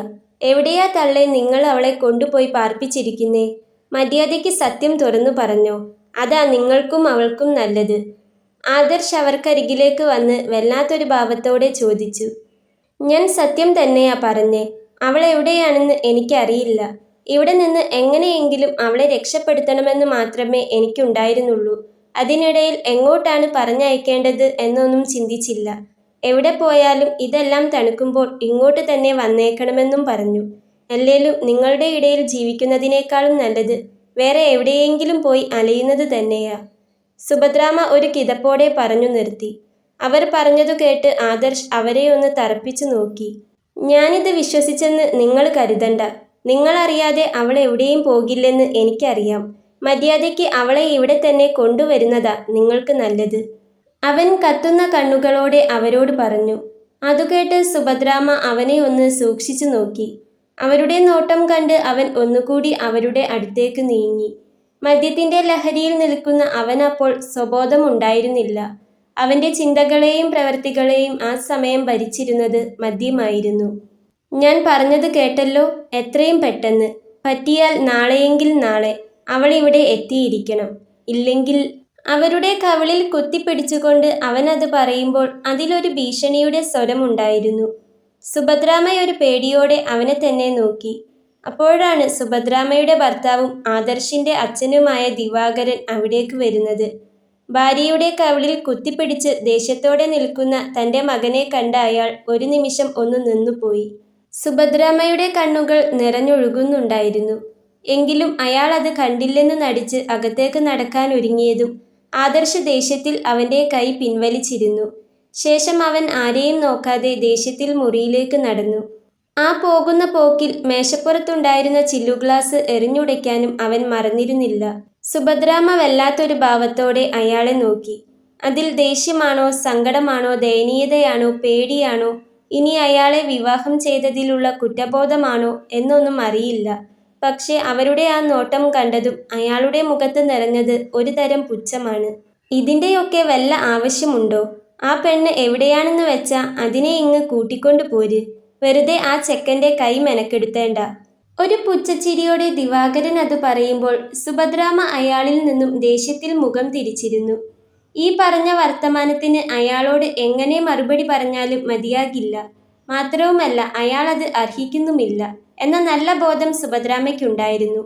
എവിടെയാ തള്ളേ നിങ്ങൾ അവളെ കൊണ്ടുപോയി പാർപ്പിച്ചിരിക്കുന്നേ? മര്യാദയ്ക്ക് സത്യം തുറന്നു പറഞ്ഞോ, അതാ നിങ്ങൾക്കും അവൾക്കും നല്ലത്. ആദർശ് അവർക്കരികിലേക്ക് വന്ന് വല്ലാത്തൊരു ഭാവത്തോടെ ചോദിച്ചു. ഞാൻ സത്യം തന്നെയാ പറഞ്ഞേ. അവൾ എവിടെയാണെന്ന് എനിക്കറിയില്ല. ഇവിടെ നിന്ന് എങ്ങനെയെങ്കിലും അവളെ രക്ഷപ്പെടുത്തണമെന്ന് മാത്രമേ എനിക്കുണ്ടായിരുന്നുള്ളൂ. അതിനിടയിൽ എങ്ങോട്ടാണ് പറഞ്ഞയക്കേണ്ടത് എന്നൊന്നും ചിന്തിച്ചില്ല. എവിടെ പോയാലും ഇതെല്ലാം തണുക്കുമ്പോൾ ഇങ്ങോട്ട് തന്നെ വന്നേക്കണമെന്നും പറഞ്ഞു. അല്ലേലും നിങ്ങളുടെ ഇടയിൽ ജീവിക്കുന്നതിനേക്കാളും നല്ലത് വേറെ എവിടെയെങ്കിലും പോയി അലയുന്നത് തന്നെയാ. സുഭദ്രാമ്മ ഒരു കിതപ്പോടെ പറഞ്ഞു നിർത്തി. അവർ പറഞ്ഞതു കേട്ട് ആദർശ് അവരെ ഒന്ന് തറപ്പിച്ചു നോക്കി. ഞാനിത് വിശ്വസിച്ചെന്ന് നിങ്ങൾ കരുതണ്ട. നിങ്ങളറിയാതെ അവൾ എവിടെയും പോകില്ലെന്ന് എനിക്കറിയാം. മര്യാദയ്ക്ക് അവളെ ഇവിടെ തന്നെ കൊണ്ടുവരുന്നതാ നിങ്ങൾക്ക് നല്ലത്. അവൻ കത്തുന്ന കണ്ണുകളോടെ അവരോട് പറഞ്ഞു. അതുകേട്ട് സുഭദ്രാമ്മ അവനെ ഒന്ന് സൂക്ഷിച്ചു നോക്കി. അവരുടെ നോട്ടം കണ്ട് അവൻ ഒന്നുകൂടി അവരുടെ അടുത്തേക്ക് നീങ്ങി. മദ്യത്തിന്റെ ലഹരിയിൽ നിൽക്കുന്ന അവനപ്പോൾ സ്വബോധമുണ്ടായിരുന്നില്ല. അവന്റെ ചിന്തകളെയും പ്രവൃത്തികളെയും ആ സമയം ഭരിച്ചിരുന്നത് മദ്യമായിരുന്നു. ഞാൻ പറഞ്ഞത് കേട്ടല്ലോ. എത്രയും പെട്ടെന്ന്, പറ്റിയാൽ നാളെയെങ്കിൽ നാളെ അവൾ ഇവിടെ എത്തിയിരിക്കണം. ഇല്ലെങ്കിൽ... അവരുടെ കവിളിൽ കുത്തിപ്പിടിച്ചുകൊണ്ട് അവൻ അത് പറയുമ്പോൾ അതിലൊരു ഭീഷണിയുടെ സ്വരമുണ്ടായിരുന്നു. സുഭദ്രാമ്മയൊരു പേടിയോടെ അവനെ തന്നെ നോക്കി. അപ്പോഴാണ് സുഭദ്രാമ്മയുടെ ഭർത്താവും ആദർശിന്റെ അച്ഛനുമായ ദിവാകരൻ അവിടേക്ക് വരുന്നത്. ഭാര്യയുടെ കവിളിൽ കുത്തിപ്പിടിച്ച് ദേഷ്യത്തോടെ നിൽക്കുന്ന തൻ്റെ മകനെ കണ്ട അയാൾ ഒരു നിമിഷം ഒന്ന് നിന്നുപോയി. സുഭദ്രാമ്മയുടെ കണ്ണുകൾ നിറഞ്ഞൊഴുകുന്നുണ്ടായിരുന്നു. എങ്കിലും അയാൾ അത് കണ്ടില്ലെന്ന് നടിച്ച് അകത്തേക്ക് നടക്കാൻ ഒരുങ്ങിയതും ആദർശ് ദേഷ്യത്തിൽ അവൻ്റെ കൈ പിൻവലിച്ചിരുന്നു. ശേഷം അവൻ ആരെയും നോക്കാതെ ദേഷ്യത്തിൽ മുറിയിലേക്ക് നടന്നു. ആ പോകുന്ന പോക്കിൽ മേശപ്പുറത്തുണ്ടായിരുന്ന ചില്ലുഗ്ലാസ് എറിഞ്ഞുടയ്ക്കാനും അവൻ മറന്നിരുന്നില്ല. സുഭദ്രാമ്മ വല്ലാത്തൊരു ഭാവത്തോടെ അയാളെ നോക്കി. അതിൽ ദേഷ്യമാണോ, സങ്കടമാണോ, ദയനീയതയാണോ, പേടിയാണോ, ഇനി അയാളെ വിവാഹം ചെയ്തതിലുള്ള കുറ്റബോധമാണോ എന്നൊന്നും അറിയില്ല. പക്ഷെ അവരുടെ ആ നോട്ടം കണ്ടതും അയാളുടെ മുഖത്ത് നിറഞ്ഞത് ഒരു തരം പുച്ഛമാണ്. ഇതിൻ്റെയൊക്കെ വല്ല ആവശ്യമുണ്ടോ? ആ പെണ്ണ് എവിടെയാണെന്ന് വെച്ചാ അതിനെ ഇങ്ങ് കൂട്ടിക്കൊണ്ടു പോര്. വെറുതെ ആ ചെക്കൻ്റെ കൈ മെനക്കെടുത്തേണ്ട. ഒരു പുച്ഛച്ചിരിയോടെ ദിവാകരൻ അത് പറയുമ്പോൾ സുഭദ്രാമ്മ അയാളിൽ നിന്നും ദേഷ്യത്തിൽ മുഖം തിരിച്ചിരുന്നു. ഈ പറഞ്ഞ വർത്തമാനത്തിന് അയാളോട് എങ്ങനെ മറുപടി പറഞ്ഞാലും മതിയാകില്ല. മാത്രവുമല്ല അയാൾ അത് അർഹിക്കുന്നുമില്ല എന്ന നല്ല ബോധം സുഭദ്രാമ്മയ്ക്കുണ്ടായിരുന്നു.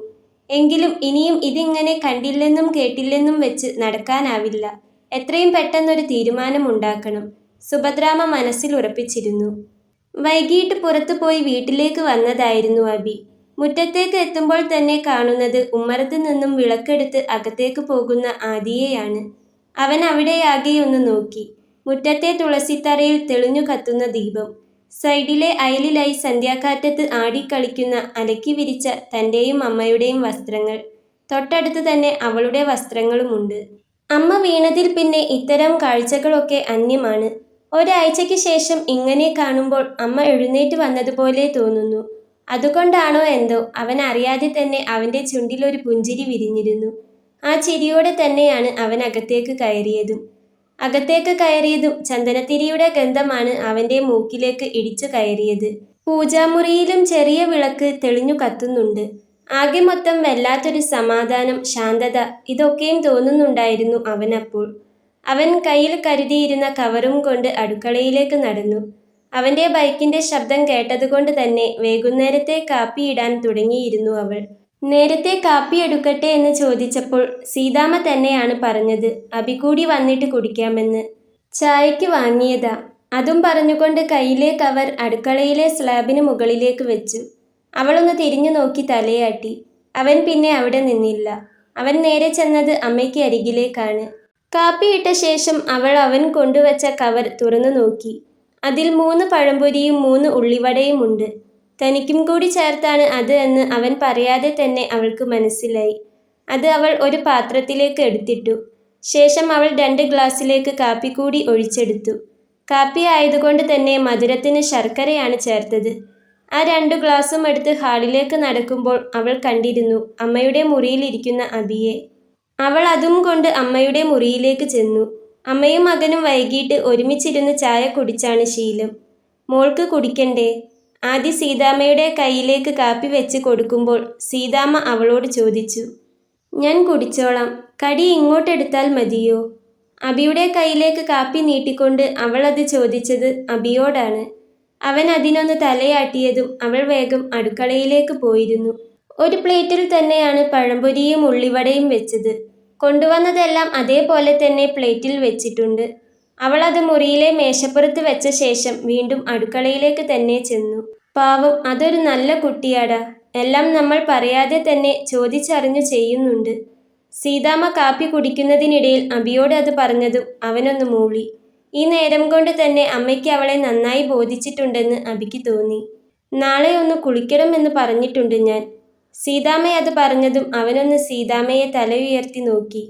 എങ്കിലും ഇനിയും ഇതിങ്ങനെ കണ്ടില്ലെന്നും കേട്ടില്ലെന്നും വെച്ച് നടക്കാനാവില്ല. എത്രയും പെട്ടെന്നൊരു തീരുമാനമുണ്ടാക്കണം. സുഭദ്രാമ്മ മനസ്സിൽ ഉറപ്പിച്ചിരുന്നു. വൈകിട്ട് പുറത്തുപോയി വീട്ടിലേക്ക് വന്നതായിരുന്നു അബി. മുറ്റത്തേക്ക് എത്തുമ്പോൾ തന്നെ കാണുന്നത് ഉമ്മറത്ത് നിന്നും വിളക്കെടുത്ത് അകത്തേക്ക് പോകുന്ന ആദിയെയാണ്. അവൻ അവിടെയാകെയൊന്ന് നോക്കി. മുറ്റത്തെ തുളസിത്തറയിൽ തെളിഞ്ഞു കത്തുന്ന ദീപം, സൈഡിലെ അയലിലായി സന്ധ്യാകാറ്റത്ത് ആടിക്കളിക്കുന്ന അലക്കി വിരിച്ച തൻ്റെയും അമ്മയുടെയും വസ്ത്രങ്ങൾ, തൊട്ടടുത്ത് തന്നെ അവളുടെ വസ്ത്രങ്ങളുമുണ്ട്. അമ്മ വീണതിൽ പിന്നെ ഇത്തരം കാഴ്ചകളൊക്കെ അന്യമാണ്. ഒരാഴ്ചയ്ക്ക് ശേഷം ഇങ്ങനെ കാണുമ്പോൾ അമ്മ എഴുന്നേറ്റ് വന്നതുപോലെ തോന്നുന്നു. അതുകൊണ്ടാണോ എന്തോ അവൻ അറിയാതെ തന്നെ അവൻ്റെ ചുണ്ടിലൊരു പുഞ്ചിരി വിരിഞ്ഞിരുന്നു. ആ ചിരിയോടെ തന്നെയാണ് അവൻ അകത്തേക്ക് കയറിയതും. ചന്ദനത്തിരിയുടെ ഗന്ധമാണ് അവൻ്റെ മൂക്കിലേക്ക് ഇടിച്ചു കയറിയത്. പൂജാമുറിയിലും ചെറിയ വിളക്ക് തെളിഞ്ഞു കത്തുന്നുണ്ട്. ആകെ മൊത്തം വല്ലാത്തൊരു സമാധാനം, ശാന്തത ഇതൊക്കെയും തോന്നുന്നുണ്ടായിരുന്നു അവനപ്പോൾ. അവൻ കയ്യിൽ കരുതിയിരുന്ന കവറും കൊണ്ട് അടുക്കളയിലേക്ക് നടന്നു. അവൻ്റെ ബൈക്കിൻ്റെ ശബ്ദം കേട്ടതുകൊണ്ട് തന്നെ വൈകുന്നേരത്തെ കാപ്പിയിടാൻ തുടങ്ങിയിരുന്നു അവൾ. നേരത്തെ കാപ്പി എടുക്കട്ടെ എന്ന് ചോദിച്ചപ്പോൾ സീതാമ്മ തന്നെയാണ് പറഞ്ഞത്, അബി കൂടി വന്നിട്ട് കുടിക്കാമെന്ന്. ചായയ്ക്ക് വാങ്ങിയതാ. അതും പറഞ്ഞുകൊണ്ട് കയ്യിലെ കവർ അടുക്കളയിലെ സ്ലാബിന് മുകളിലേക്ക് വെച്ചു. അവളൊന്ന് തിരിഞ്ഞു നോക്കി തലയാട്ടി. അവൻ പിന്നെ അവിടെ നിന്നില്ല. അവൻ നേരെ ചെന്നത് അമ്മയ്ക്ക് അരികിലേക്കാണ്. കാപ്പി ഇട്ട ശേഷം അവൻ കൊണ്ടുവച്ച കവർ തുറന്നു നോക്കി. അതിൽ 3 പഴംപൊരിയും 3 ഉള്ളിവടയും ഉണ്ട്. തനിക്കും കൂടി ചേർത്താണ് അത് എന്ന് അവൻ പറയാതെ തന്നെ അവൾക്ക് മനസ്സിലായി. അത് അവൾ ഒരു പാത്രത്തിലേക്ക് എടുത്തിട്ടു. ശേഷം അവൾ 2 ഗ്ലാസ്സിലേക്ക് കാപ്പി കൂടി ഒഴിച്ചെടുത്തു. കാപ്പി ആയതുകൊണ്ട് തന്നെ മധുരത്തിന് ശർക്കരയാണ് ചേർത്തത്. ആ 2 ഗ്ലാസും എടുത്ത് ഹാളിലേക്ക് നടക്കുമ്പോൾ അവൾ കണ്ടിരുന്നു അമ്മയുടെ മുറിയിലിരിക്കുന്ന അബിയെ. അവൾ അതും കൊണ്ട് അമ്മയുടെ മുറിയിലേക്ക് ചെന്നു. അമ്മയും മകനും വൈകിട്ട് ഒരുമിച്ചിരുന്ന് ചായ കുടിച്ചാണ് ശീലം. മോൾക്ക് കുടിക്കണ്ടേ? ആദി സീതാമ്മയുടെ കയ്യിലേക്ക് കാപ്പി വെച്ച് കൊടുക്കുമ്പോൾ സീതാമ്മ അവളോട് ചോദിച്ചു. ഞാൻ കുടിച്ചോളാം, കടി ഇങ്ങോട്ടെടുത്താൽ മതിയോ? അബിയുടെ കയ്യിലേക്ക് കാപ്പി നീട്ടിക്കൊണ്ട് അവൾ അത് ചോദിച്ചത് അബിയോടാണ്. അവൻ അതിനൊന്ന് തലയാട്ടിയതും അവൾ വേഗം അടുക്കളയിലേക്ക് പോയിരുന്നു. ഒരു പ്ലേറ്റിൽ തന്നെയാണ് പഴംപൊരിയും ഉള്ളിവടയും വെച്ചത്. കൊണ്ടുവന്നതെല്ലാം അതേപോലെ തന്നെ പ്ലേറ്റിൽ വെച്ചിട്ടുണ്ട്. അവൾ അത് മുറിയിലെ മേശപ്പുറത്ത് വെച്ച ശേഷം വീണ്ടും അടുക്കളയിലേക്ക് തന്നെ ചെന്നു. പാവം, അതൊരു നല്ല കുട്ടിയാടാ. എല്ലാം നമ്മൾ പറയാതെ തന്നെ ചോദിച്ചറിഞ്ഞു ചെയ്യുന്നുണ്ട്. സീതാമ്മ കാപ്പി കുടിക്കുന്നതിനിടയിൽ അബിയോട് അത് പറഞ്ഞതും അവനൊന്ന് മൂളി. ഈ നേരം കൊണ്ട് തന്നെ അമ്മയ്ക്ക് അവളെ നന്നായി ബോധിച്ചിട്ടുണ്ടെന്ന് അബിക്ക് തോന്നി. നാളെ ഒന്ന് കുളിക്കണമെന്ന് പറഞ്ഞിട്ടുണ്ട് ഞാൻ. സീതാമ്മ അത് പറഞ്ഞതും അവനൊന്ന് സീതാമ്മയെ തല ഉയർത്തി നോക്കി.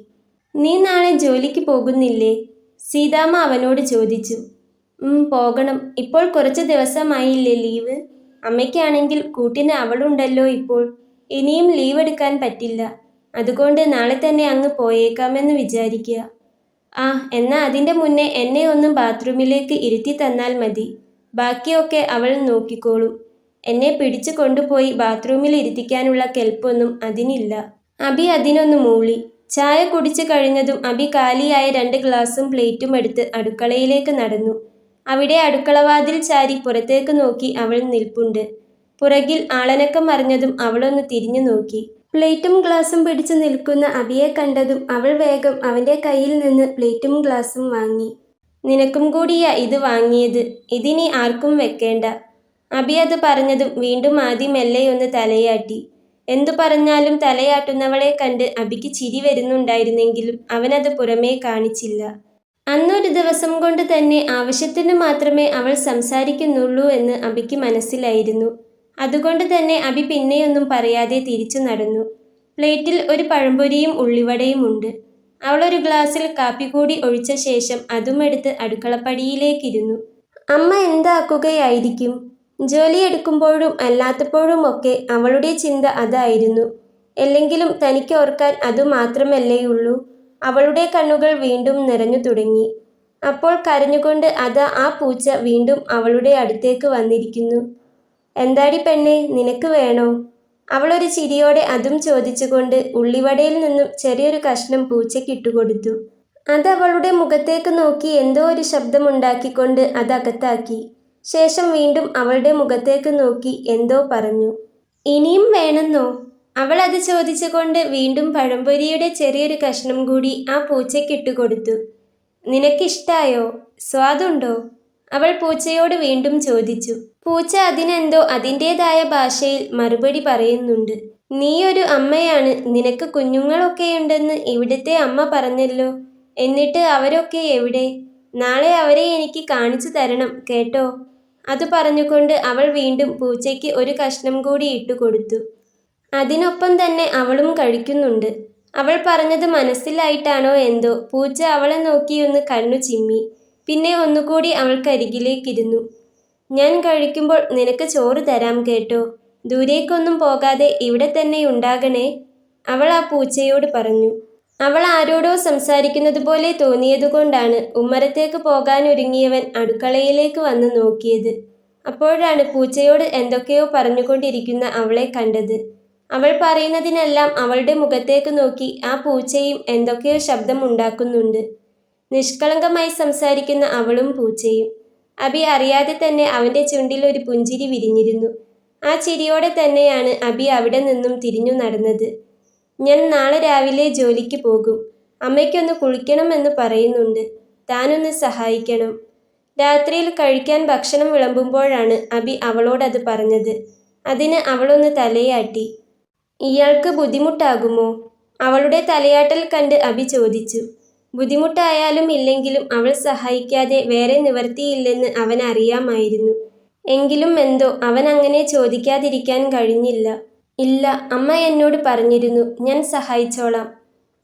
നീ നാളെ ജോലിക്ക് പോകുന്നില്ലേ? സീതാമ്മ അവനോട് ചോദിച്ചു. പോകണം. ഇപ്പോൾ കുറച്ച് ദിവസമായില്ലേ ലീവ്? അമ്മയ്ക്കാണെങ്കിൽ കൂട്ടിന് അവളുണ്ടല്ലോ ഇപ്പോൾ. ഇനിയും ലീവ് എടുക്കാൻ പറ്റില്ല. അതുകൊണ്ട് നാളെ തന്നെ അങ്ങ് പോയേക്കാമെന്ന് വിചാരിക്കുക. എന്നാ അതിൻ്റെ മുന്നേ എന്നെ ഒന്ന് ബാത്റൂമിലേക്ക് ഇരുത്തി തന്നാൽ മതി. ബാക്കിയൊക്കെ അവൾ നോക്കിക്കോളും. എന്നെ പിടിച്ചു കൊണ്ടുപോയി ബാത്റൂമിൽ ഇരുത്തിക്കാനുള്ള കെൽപ്പൊന്നും അതിനില്ല. അബി അതിനൊന്ന് മൂളി. ചായ കുടിച്ചു കഴിഞ്ഞതും അബി കാലിയായ 2 ഗ്ലാസും പ്ലേറ്റും എടുത്ത് അടുക്കളയിലേക്ക് നടന്നു. അവിടെ അടുക്കളവാതിൽ ചാരി പുറത്തേക്ക് നോക്കി അവൾ നിൽപ്പുണ്ട്. പുറകിൽ ആളനക്കം അറിഞ്ഞതും അവളൊന്ന് തിരിഞ്ഞു നോക്കി. പ്ലേറ്റും ഗ്ലാസും പിടിച്ചു നിൽക്കുന്ന അബിയെ കണ്ടതും അവൾ വേഗം അവൻ്റെ കയ്യിൽ നിന്ന് പ്ലേറ്റും ഗ്ലാസും വാങ്ങി. നിനക്കും കൂടിയാ ഇത് വാങ്ങിയത്. ഇതിനി ആർക്കും വെക്കേണ്ട. അബി അത് പറഞ്ഞതും വീണ്ടും ആദ്യം മെല്ലെയൊന്ന് തലയാട്ടി. എന്തു പറഞ്ഞാലും തലയാട്ടുന്നവളെ കണ്ട് അബിക്ക് ചിരി വരുന്നുണ്ടായിരുന്നെങ്കിലും അവനത് പുറമേ കാണിച്ചില്ല. അന്നൊരു ദിവസം കൊണ്ട് തന്നെ ആവശ്യത്തിന് മാത്രമേ അവൾ സംസാരിക്കുന്നുള്ളൂ എന്ന് അബിക്ക് മനസ്സിലായിരുന്നു. അതുകൊണ്ട് തന്നെ അബി പിന്നെയൊന്നും പറയാതെ തിരിച്ചു നടന്നു. പ്ലേറ്റിൽ ഒരു പഴംപൊരിയും ഉള്ളിവടയും ഉണ്ട്. അവൾ ഒരു ഗ്ലാസ്സിൽ കാപ്പി കൂടി ഒഴിച്ച ശേഷം അതുമെടുത്ത് അടുക്കളപ്പടിയിലേക്കിരുന്നു. അമ്മ എന്താക്കുകയായിരിക്കും? ജോലിയെടുക്കുമ്പോഴും അല്ലാത്തപ്പോഴുമൊക്കെ അവളുടെ ചിന്ത അതായിരുന്നു. അല്ലെങ്കിലും തനിക്ക് ഓർക്കാൻ അതുമാത്രമല്ലേയുള്ളൂ. അവളുടെ കണ്ണുകൾ വീണ്ടും നിറഞ്ഞു തുടങ്ങി. അപ്പോൾ കരഞ്ഞുകൊണ്ട് ആ പൂച്ച വീണ്ടും അവളുടെ അടുത്തേക്ക് വന്നിരിക്കുന്നു. എന്താടി പെണ്ണേ, നിനക്ക് വേണോ? അവളൊരു ചിരിയോടെ അതും ചോദിച്ചുകൊണ്ട് ഉള്ളിവടയിൽ നിന്നും ചെറിയൊരു കഷ്ണം പൂച്ചയ്ക്ക് ഇട്ടുകൊടുത്തു. അത് അവളുടെ മുഖത്തേക്ക് നോക്കി എന്തോ ഒരു ശബ്ദമുണ്ടാക്കിക്കൊണ്ട് അതകത്താക്കി. ശേഷം വീണ്ടും അവളുടെ മുഖത്തേക്ക് നോക്കി എന്തോ പറഞ്ഞു. ഇനിയും വേണമെന്നോ? അവൾ അത് ചോദിച്ചുകൊണ്ട് വീണ്ടും പഴംപൊരിയുടെ ചെറിയൊരു കഷ്ണം കൂടി ആ പൂച്ചയ്ക്ക് ഇട്ടുകൊടുത്തു. നിനക്കിഷ്ടായോ? സ്വാദുണ്ടോ? അവൾ പൂച്ചയോട് വീണ്ടും ചോദിച്ചു. പൂച്ച അതിനെന്തോ അതിൻ്റെതായ ഭാഷയിൽ മറുപടി പറയുന്നുണ്ട്. നീയൊരു അമ്മയാണ്, നിനക്ക് കുഞ്ഞുങ്ങളൊക്കെയുണ്ടെന്ന് ഇവിടുത്തെ അമ്മ പറഞ്ഞല്ലോ. എന്നിട്ട് അവരൊക്കെ എവിടെ? നാളെ അവരെ എനിക്ക് കാണിച്ചു തരണം കേട്ടോ. അത് പറഞ്ഞുകൊണ്ട് അവൾ വീണ്ടും പൂച്ചയ്ക്ക് ഒരു കഷ്ണം കൂടി ഇട്ടുകൊടുത്തു. അതിനൊപ്പം തന്നെ അവളും കഴിക്കുന്നുണ്ട്. അവൾ പറഞ്ഞത് മനസ്സിലായിട്ടാണോ എന്തോ പൂച്ച അവളെ നോക്കിയൊന്ന് കണ്ണു ചിമ്മി. പിന്നെ ഒന്നുകൂടി അവൾക്കരികിലേക്കിരുന്നു. ഞാൻ കഴിക്കുമ്പോൾ നിനക്ക് ചോറ് തരാം കേട്ടോ. ദൂരേക്കൊന്നും പോകാതെ ഇവിടെ തന്നെ ഉണ്ടാകണേ, അവൾ ആ പൂച്ചയോട് പറഞ്ഞു. അവൾ ആരോടോ സംസാരിക്കുന്നത് പോലെ തോന്നിയതുകൊണ്ടാണ് ഉമ്മറത്തേക്ക് പോകാനൊരുങ്ങിയവൻ അടുക്കളയിലേക്ക് വന്ന് നോക്കിയത്. അപ്പോഴാണ് പൂച്ചയോട് എന്തൊക്കെയോ പറഞ്ഞുകൊണ്ടിരിക്കുന്ന അവളെ കണ്ടത്. അവൾ പറയുന്നതിനെല്ലാം അവളുടെ മുഖത്തേക്ക് നോക്കി ആ പൂച്ചയും എന്തൊക്കെയോ ശബ്ദം ഉണ്ടാക്കുന്നുണ്ട്. നിഷ്കളങ്കമായി സംസാരിക്കുന്ന അവളും പൂച്ചയും. അബി അറിയാതെ തന്നെ അവൻ്റെ ചുണ്ടിൽ ഒരു പുഞ്ചിരി വിരിഞ്ഞിരുന്നു. ആ ചിരിയോടെ തന്നെയാണ് അബി അവിടെ നിന്നും തിരിഞ്ഞു നടന്നത്. ഞാൻ നാളെ രാവിലെ ജോലിക്ക് പോകും. അമ്മയ്ക്കൊന്ന് കുളിക്കണമെന്ന് പറയുന്നുണ്ട്. താനൊന്ന് സഹായിക്കണം. രാത്രിയിൽ കഴിക്കാൻ ഭക്ഷണം വിളമ്പുമ്പോഴാണ് അബി അവളോടത് പറഞ്ഞത്. അതിന് അവളൊന്ന് തലയാട്ടി. ഇയാൾക്ക് ബുദ്ധിമുട്ടാകുമോ? അവളുടെ തലയാട്ടൽ കണ്ട് അബി ചോദിച്ചു. ബുദ്ധിമുട്ടായാലും ഇല്ലെങ്കിലും അവൾ സഹായിക്കാതെ വേറെ നിവർത്തിയില്ലെന്ന് അവനറിയാമായിരുന്നു. എങ്കിലും എന്തോ അവനങ്ങനെ ചോദിക്കാതിരിക്കാൻ കഴിഞ്ഞില്ല. ഇല്ല, അമ്മ എന്നോട് പറഞ്ഞിരുന്നു, ഞാൻ സഹായിച്ചോളാം.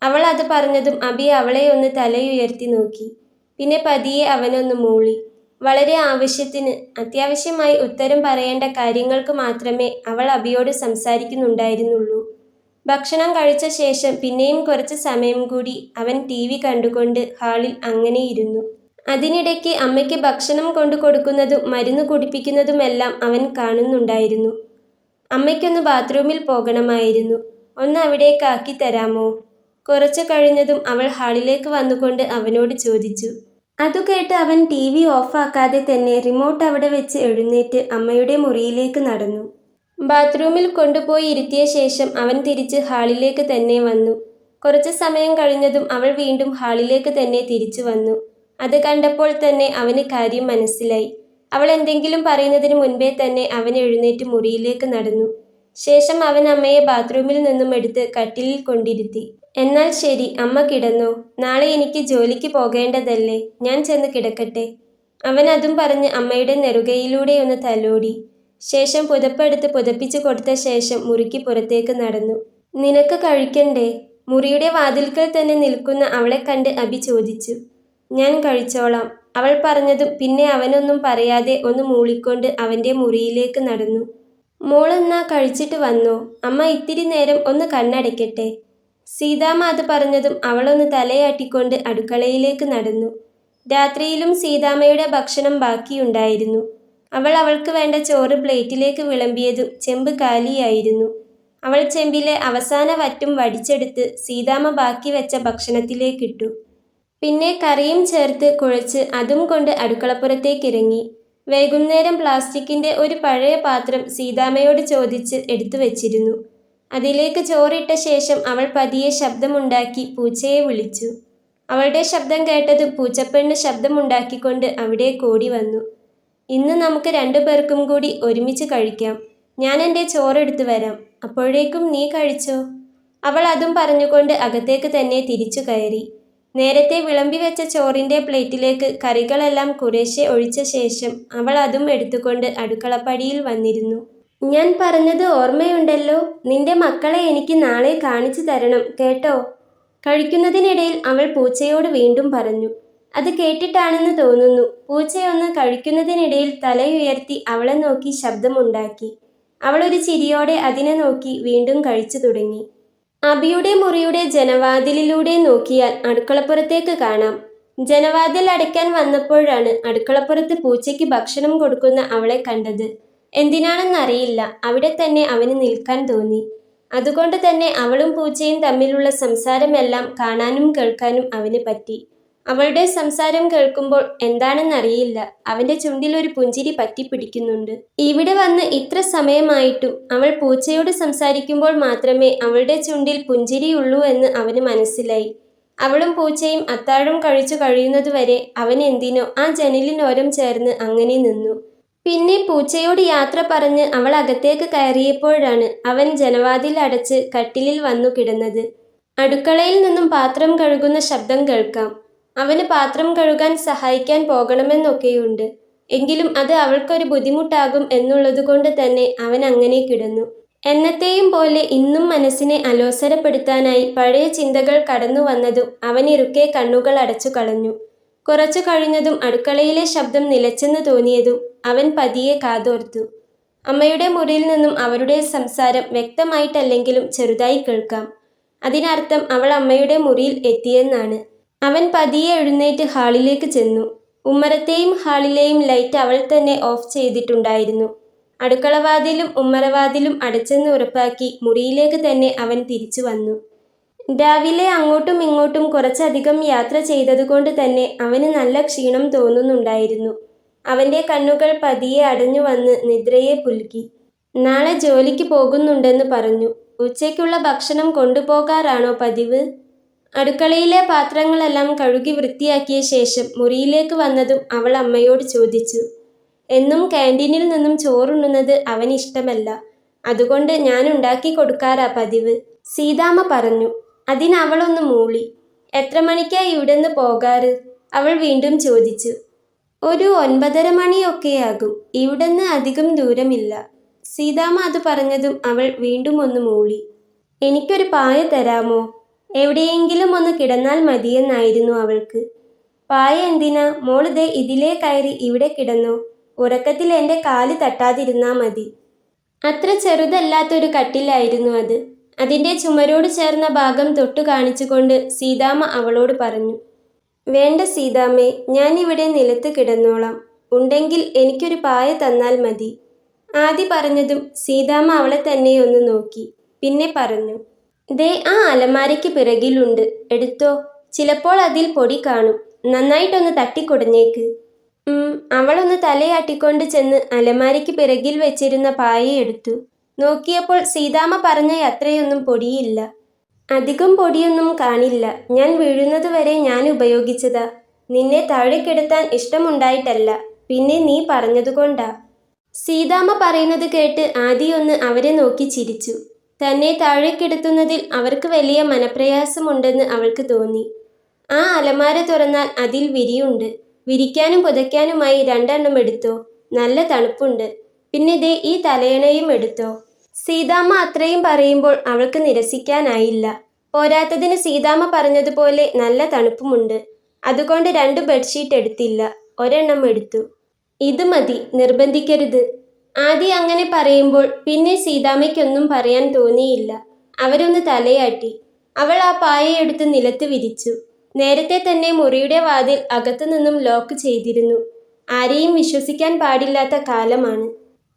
അവൾ അത് പറഞ്ഞതും അബി അവളെ ഒന്ന് തലയുയർത്തി നോക്കി. പിന്നെ പതിയെ അവനൊന്ന് മൂളി. വളരെ ആവശ്യത്തിന്, അത്യാവശ്യമായി ഉത്തരം പറയേണ്ട കാര്യങ്ങൾക്ക് മാത്രമേ അവൾ അബിയോട് സംസാരിക്കുന്നുണ്ടായിരുന്നുള്ളൂ. ഭക്ഷണം കഴിച്ച ശേഷം പിന്നെയും കുറച്ച് സമയം കൂടി അവൻ TV കണ്ടുകൊണ്ട് ഹാളിൽ അങ്ങനെയിരുന്നു. അതിനിടയ്ക്ക് അമ്മയ്ക്ക് ഭക്ഷണം കൊണ്ടു കൊടുക്കുന്നതും മരുന്ന് കുടിപ്പിക്കുന്നതുമെല്ലാം അവൻ കാണുന്നുണ്ടായിരുന്നു. അമ്മയ്ക്കൊന്ന് ബാത്റൂമിൽ പോകണമായിരുന്നു. ഒന്ന് അവിടേക്ക് ആക്കി തരാമോ? കുറച്ചു കഴിഞ്ഞതും അവൾ ഹാളിലേക്ക് വന്നുകൊണ്ട് അവനോട് ചോദിച്ചു. അതു കേട്ട് അവൻ TV ഓഫാക്കാതെ തന്നെ റിമോട്ട് അവിടെ വെച്ച് എഴുന്നേറ്റ് അമ്മയുടെ മുറിയിലേക്ക് നടന്നു. ബാത്റൂമിൽ കൊണ്ടുപോയി ഇരുത്തിയ ശേഷം അവൻ തിരിച്ച് ഹാളിലേക്ക് തന്നെ വന്നു. കുറച്ച് സമയം കഴിഞ്ഞതും അവൾ വീണ്ടും ഹാളിലേക്ക് തന്നെ തിരിച്ചു വന്നു. അത് കണ്ടപ്പോൾ തന്നെ അവന് കാര്യം മനസ്സിലായി. അവൾ എന്തെങ്കിലും പറയുന്നതിന് മുൻപേ തന്നെ അവൻ എഴുന്നേറ്റ് മുറിയിലേക്ക് നടന്നു. ശേഷം അവൻ അമ്മയെ ബാത്റൂമിൽ നിന്നും എടുത്ത് കട്ടിലിൽ കൊണ്ടിരുത്തി. എന്നാൽ ശരി, അമ്മ കിടന്നോ. നാളെ എനിക്ക് ജോലിക്ക് പോകേണ്ടതല്ലേ, ഞാൻ ചെന്ന് കിടക്കട്ടെ. അവൻ അതും പറഞ്ഞ് അമ്മയുടെ നെറുകയിലൂടെ ഒന്ന് തലോടി. ശേഷം പുതപ്പെടുത്ത് പുതപ്പിച്ചു കൊടുത്ത ശേഷം മുറിക്ക് പുറത്തേക്ക് നടന്നു. നിനക്ക് കഴിക്കണ്ടേ? മുറിയുടെ വാതിൽക്കൽ തന്നെ നിൽക്കുന്ന അവളെ കണ്ട് അബി ചോദിച്ചു. ഞാൻ കഴിച്ചോളാം, അവൾ പറഞ്ഞതും പിന്നെ അവനൊന്നും പറയാതെ ഒന്ന് മൂളിക്കൊണ്ട് അവൻ്റെ മുറിയിലേക്ക് നടന്നു. മോളെന്നാ കഴിച്ചിട്ട് വന്നോ? അമ്മ ഇത്തിരി നേരം ഒന്ന് കണ്ണടയ്ക്കട്ടെ. സീതാമ്മ അത് പറഞ്ഞതും അവളൊന്ന് തലയാട്ടിക്കൊണ്ട് അടുക്കളയിലേക്ക് നടന്നു. രാത്രിയിലും സീതാമ്മയുടെ ഭക്ഷണം ബാക്കിയുണ്ടായിരുന്നു. അവൾ അവൾക്ക് വേണ്ട ചോറ് പ്ലേറ്റിലേക്ക് വിളമ്പിയതും ചെമ്പ് കാലിയായിരുന്നു. അവൾ ചെമ്പിലെ അവസാന വറ്റും വടിച്ചെടുത്ത് സീതാമ്മ ബാക്കി വെച്ച ഭക്ഷണത്തിലേക്കിട്ടു. പിന്നെ കറിയും ചേർത്ത് കുഴച്ച് അതും കൊണ്ട് അടുക്കളപ്പുറത്തേക്കിറങ്ങി. വൈകുന്നേരം പ്ലാസ്റ്റിക്കിൻ്റെ ഒരു പഴയ പാത്രം സീതാമ്മയോട് ചോദിച്ച് എടുത്തു വെച്ചിരുന്നു. അതിലേക്ക് ചോറിട്ട ശേഷം അവൾ പതിയെ ശബ്ദമുണ്ടാക്കി പൂച്ചയെ വിളിച്ചു. അവളുടെ ശബ്ദം കേട്ടതും പൂച്ചപ്പെണ്ണ് ശബ്ദമുണ്ടാക്കിക്കൊണ്ട് അവിടേക്ക് ഓടി വന്നു. ഇന്ന് നമുക്ക് 2 പേർക്കും കൂടി ഒരുമിച്ച് കഴിക്കാം. ഞാൻ എൻ്റെ ചോറെടുത്ത് വരാം. അപ്പോഴേക്കും നീ കഴിച്ചോ? അവൾ അതും പറഞ്ഞുകൊണ്ട് അകത്തേക്ക് തന്നെ തിരിച്ചു കയറി. നേരത്തെ വിളമ്പി വെച്ച ചോറിൻ്റെ പ്ലേറ്റിലേക്ക് കറികളെല്ലാം കുറേശ്ശെ ഒഴിച്ച ശേഷം അവൾ അതും എടുത്തുകൊണ്ട് അടുക്കളപ്പടിയിൽ വന്നിരുന്നു. ഞാൻ പറഞ്ഞത് ഓർമ്മയുണ്ടല്ലോ, നിന്റെ മക്കളെ എനിക്ക് നാളെ കാണിച്ചു തരണം കേട്ടോ. കഴിക്കുന്നതിനിടയിൽ അവൾ പൂച്ചയോട് വീണ്ടും പറഞ്ഞു. അത് കേട്ടിട്ടാണെന്ന് തോന്നുന്നു പൂച്ചയൊന്ന് കഴിക്കുന്നതിനിടയിൽ തലയുയർത്തി അവളെ നോക്കി ശബ്ദമുണ്ടാക്കി. അവളൊരു ചിരിയോടെ അതിനെ നോക്കി വീണ്ടും കഴിച്ചു തുടങ്ങി. അബിയുടെ മുറിയുടെ ജനവാതിലിലൂടെ നോക്കിയാൽ അടുക്കളപ്പുറത്തേക്ക് കാണാം. ജനവാതിൽ അടയ്ക്കാൻ വന്നപ്പോഴാണ് അടുക്കളപ്പുറത്ത് പൂച്ചയ്ക്ക് ഭക്ഷണം കൊടുക്കുന്ന അവളെ കണ്ടത്. എന്തിനാണെന്നറിയില്ല, അവിടെ തന്നെ അവന് നിൽക്കാൻ തോന്നി. അതുകൊണ്ട് തന്നെ അവളും പൂച്ചയും തമ്മിലുള്ള സംസാരമെല്ലാം കാണാനും കേൾക്കാനും അവന് പറ്റി. അവളുടെ സംസാരം കേൾക്കുമ്പോൾ എന്താണെന്നറിയില്ല, അവൻ്റെ ചുണ്ടിൽ ഒരു പുഞ്ചിരി പറ്റിപ്പിടിക്കുന്നുണ്ട്. ഇവിടെ വന്ന് ഇത്ര സമയമായിട്ടും അവൾ പൂച്ചയോട് സംസാരിക്കുമ്പോൾ മാത്രമേ അവളുടെ ചുണ്ടിൽ പുഞ്ചിരിയുള്ളൂ എന്ന് അവന് മനസ്സിലായി. അവളും പൂച്ചയും അത്താഴം കഴിച്ചു കഴിയുന്നതുവരെ അവൻ എന്തിനോ ആ ജനലിനോരം ചേർന്ന് അങ്ങനെ നിന്നു. പിന്നെ പൂച്ചയോട് യാത്ര പറഞ്ഞ് അവൾ അകത്തേക്ക് കയറിയപ്പോഴാണ് അവൻ ജനവാതിൽ അടച്ച് കട്ടിലിൽ വന്നു കിടന്നത്. അടുക്കളയിൽ നിന്നും പാത്രം കഴുകുന്ന ശബ്ദം കേൾക്കാം. അവന് പാത്രം കഴുകാൻ സഹായിക്കാൻ പോകണമെന്നൊക്കെയുണ്ട്. എങ്കിലും അത് അവൾക്കൊരു ബുദ്ധിമുട്ടാകും എന്നുള്ളതുകൊണ്ട് തന്നെ അവൻ അങ്ങനെ കിടന്നു. എന്നത്തെയും പോലെ ഇന്നും മനസ്സിനെ അലോസരപ്പെടുത്താനായി പഴയ ചിന്തകൾ കടന്നു വന്നതും അവൻ ഇറുക്കെ കണ്ണുകൾ അടച്ചു കളഞ്ഞു. കുറച്ചു കഴിഞ്ഞതും അടുക്കളയിലെ ശബ്ദം നിലച്ചെന്ന് തോന്നിയതും അവൻ പതിയെ കാതോർത്തു. അമ്മയുടെ മുറിയിൽ നിന്നും അവരുടെ സംസാരം വ്യക്തമായിട്ടല്ലെങ്കിലും ചെറുതായി കേൾക്കാം. അതിനർത്ഥം അവൾ അമ്മയുടെ മുറിയിൽ എത്തിയെന്നാണ്. അവൻ പതിയെ എഴുന്നേറ്റ് ഹാളിലേക്ക് ചെന്നു. ഉമ്മറത്തെയും ഹാളിലെയും ലൈറ്റ് അവൾ തന്നെ ഓഫ് ചെയ്തിട്ടുണ്ടായിരുന്നു. അടുക്കളവാതിലും ഉമ്മറവാതിലും അടച്ചെന്ന് ഉറപ്പാക്കി മുറിയിലേക്ക് തന്നെ അവൻ തിരിച്ചു വന്നു. രാവിലെ അങ്ങോട്ടും ഇങ്ങോട്ടും കുറച്ചധികം യാത്ര ചെയ്തതുകൊണ്ട് തന്നെ അവന് നല്ല ക്ഷീണം തോന്നുന്നുണ്ടായിരുന്നു. അവൻ്റെ കണ്ണുകൾ പതിയെ അടഞ്ഞു വന്ന് നിദ്രയെ പുൽകി. നാളെ ജോലിക്ക് പോകുന്നുണ്ടെന്ന് പറഞ്ഞു. ഉച്ചയ്ക്കുള്ള ഭക്ഷണം കൊണ്ടുപോകാറാണോ പതിവ്? അടുക്കളയിലെ പാത്രങ്ങളെല്ലാം കഴുകി വൃത്തിയാക്കിയ ശേഷം മുറിയിലേക്ക് വന്നതും അവൾ അമ്മയോട് ചോദിച്ചു. എന്നും ക്യാൻറ്റീനിൽ നിന്നും ചോറുണ്ണുന്നത് അവനിഷ്ടമല്ല. അതുകൊണ്ട് ഞാൻ ഉണ്ടാക്കി കൊടുക്കാറാ പതിവ്, സീതാമ്മ പറഞ്ഞു. അതിനവളൊന്ന് മൂളി. എത്ര മണിക്കാ ഇവിടുന്ന് പോകാറ്? അവൾ വീണ്ടും ചോദിച്ചു. ഒരു 9:30 മണിയൊക്കെയാകും. ഇവിടുന്ന് അധികം ദൂരമില്ല. സീതാമ്മ അത് പറഞ്ഞതും അവൾ വീണ്ടും ഒന്ന് മൂളി. എനിക്കൊരു പായ തരാമോ? എവിടെയെങ്കിലും ഒന്ന് കിടന്നാൽ മതിയെന്നായിരുന്നു അവൾക്ക്. പായ എന്തിനാ? മോള് ദേ ഇതിലേ കയറി ഇവിടെ കിടന്നോ. ഉറക്കത്തിൽ എൻ്റെ കാല് തട്ടാതിരുന്നാ മതി. അത്ര ചെറുതല്ലാത്തൊരു കട്ടിലായിരുന്നു അത്. അതിൻ്റെ ചുമരോട് ചേർന്ന ഭാഗം തൊട്ടു കാണിച്ചുകൊണ്ട് സീതാമ്മ അവളോട് പറഞ്ഞു. വേണ്ട സീതാമ്മേ, ഞാനിവിടെ നിലത്ത് കിടന്നോളാം. ഉണ്ടെങ്കിൽ എനിക്കൊരു പായ തന്നാൽ മതി. ആദി പറഞ്ഞതും സീതാമ്മ അവളെ തന്നെ ഒന്ന് നോക്കി. പിന്നെ പറഞ്ഞു. ദേ ആ അലമാരയ്ക്ക് പിറകിലുണ്ട്, എടുത്തോ. ചിലപ്പോൾ അതിൽ പൊടി കാണും. നന്നായിട്ടൊന്ന് തട്ടിക്കൊടഞ്ഞേക്ക്. അവളൊന്ന് തലയാട്ടിക്കൊണ്ട് ചെന്ന് അലമാരയ്ക്ക് പിറകിൽ വെച്ചിരുന്ന പായ എടുത്തു. നോക്കിയപ്പോൾ സീതാമ്മ പറഞ്ഞ അത്രയൊന്നും പൊടിയില്ല. അധികം പൊടിയൊന്നും കാണില്ല. ഞാൻ വീഴുന്നത് വരെ ഞാൻ ഉപയോഗിച്ചതാ. നിന്നെ താഴെ കിടത്താൻ ഇഷ്ടമുണ്ടായിട്ടല്ല, പിന്നെ നീ പറഞ്ഞതുകൊണ്ടാ. സീതാമ്മ പറയുന്നത് കേട്ട് ആദിയൊന്ന് അവരെ നോക്കി ചിരിച്ചു. തന്നെ താഴെ കിടത്തുന്നതിൽ അവർക്ക് വലിയ മനപ്രയാസമുണ്ടെന്ന് അവൾക്ക് തോന്നി. ആ അലമാര തുറന്നാൽ അതിൽ വിരിയുണ്ട്. വിരിക്കാനും പുതയ്ക്കാനുമായി 2 എണ്ണം എടുത്തോ. നല്ല തണുപ്പുണ്ട്. പിന്നെ ദേ ഈ തലയണയും എടുത്തോ. സീതാമ്മ അത്രയും പറയുമ്പോൾ അവൾക്ക് നിരസിക്കാനായില്ല. പോരാത്തതിന് സീതാമ്മ പറഞ്ഞതുപോലെ നല്ല തണുപ്പുമുണ്ട്. അതുകൊണ്ട് 2 ബെഡ്ഷീറ്റ് എടുത്തില്ല, 1 എണ്ണം എടുത്തു. ഇത് മതി, നിർബന്ധിക്കരുത്. ആദി അങ്ങനെ പറയുമ്പോൾ പിന്നെ സീതാമ്മയ്ക്കൊന്നും പറയാൻ തോന്നിയില്ല. അവരൊന്ന് തലയാട്ടി. അവൾ ആ പായയെടുത്ത് നിലത്ത് വിരിച്ചു. നേരത്തെ തന്നെ മുറിയുടെ വാതിൽ അകത്തു നിന്നും ലോക്ക് ചെയ്തിരുന്നു. ആരെയും വിശ്വസിക്കാൻ പാടില്ലാത്ത കാലമാണ്.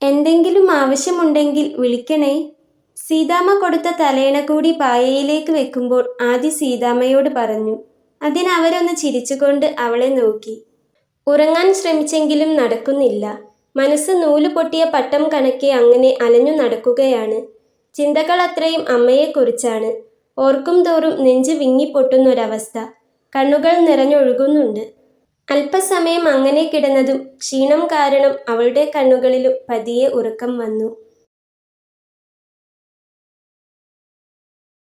എന്തെങ്കിലും ആവശ്യമുണ്ടെങ്കിൽ വിളിക്കണേ. സീതാമ്മ കൊടുത്ത തലയണ കൂടി പായയിലേക്ക് വെക്കുമ്പോൾ ആദി സീതാമ്മയോട് പറഞ്ഞു. അതിനവരൊന്ന് ചിരിച്ചുകൊണ്ട് അവളെ നോക്കി. ഉറങ്ങാൻ ശ്രമിച്ചെങ്കിലും നടക്കുന്നില്ല. മനസ്സ് നൂല് പൊട്ടിയ പട്ടം കണക്കെ അങ്ങനെ അലഞ്ഞു നടക്കുകയാണ്. ചിന്തകൾ അത്രയും അമ്മയെക്കുറിച്ചാണ്. ഓർക്കും തോറും നെഞ്ച് വിങ്ങിപ്പൊട്ടുന്നൊരവസ്ഥ. കണ്ണുകൾ നിറഞ്ഞൊഴുകുന്നുണ്ട്. അല്പസമയം അങ്ങനെ കിടന്നതും ക്ഷീണം കാരണം അവളുടെ കണ്ണുകളിലും പതിയെ ഉറക്കം വന്നു.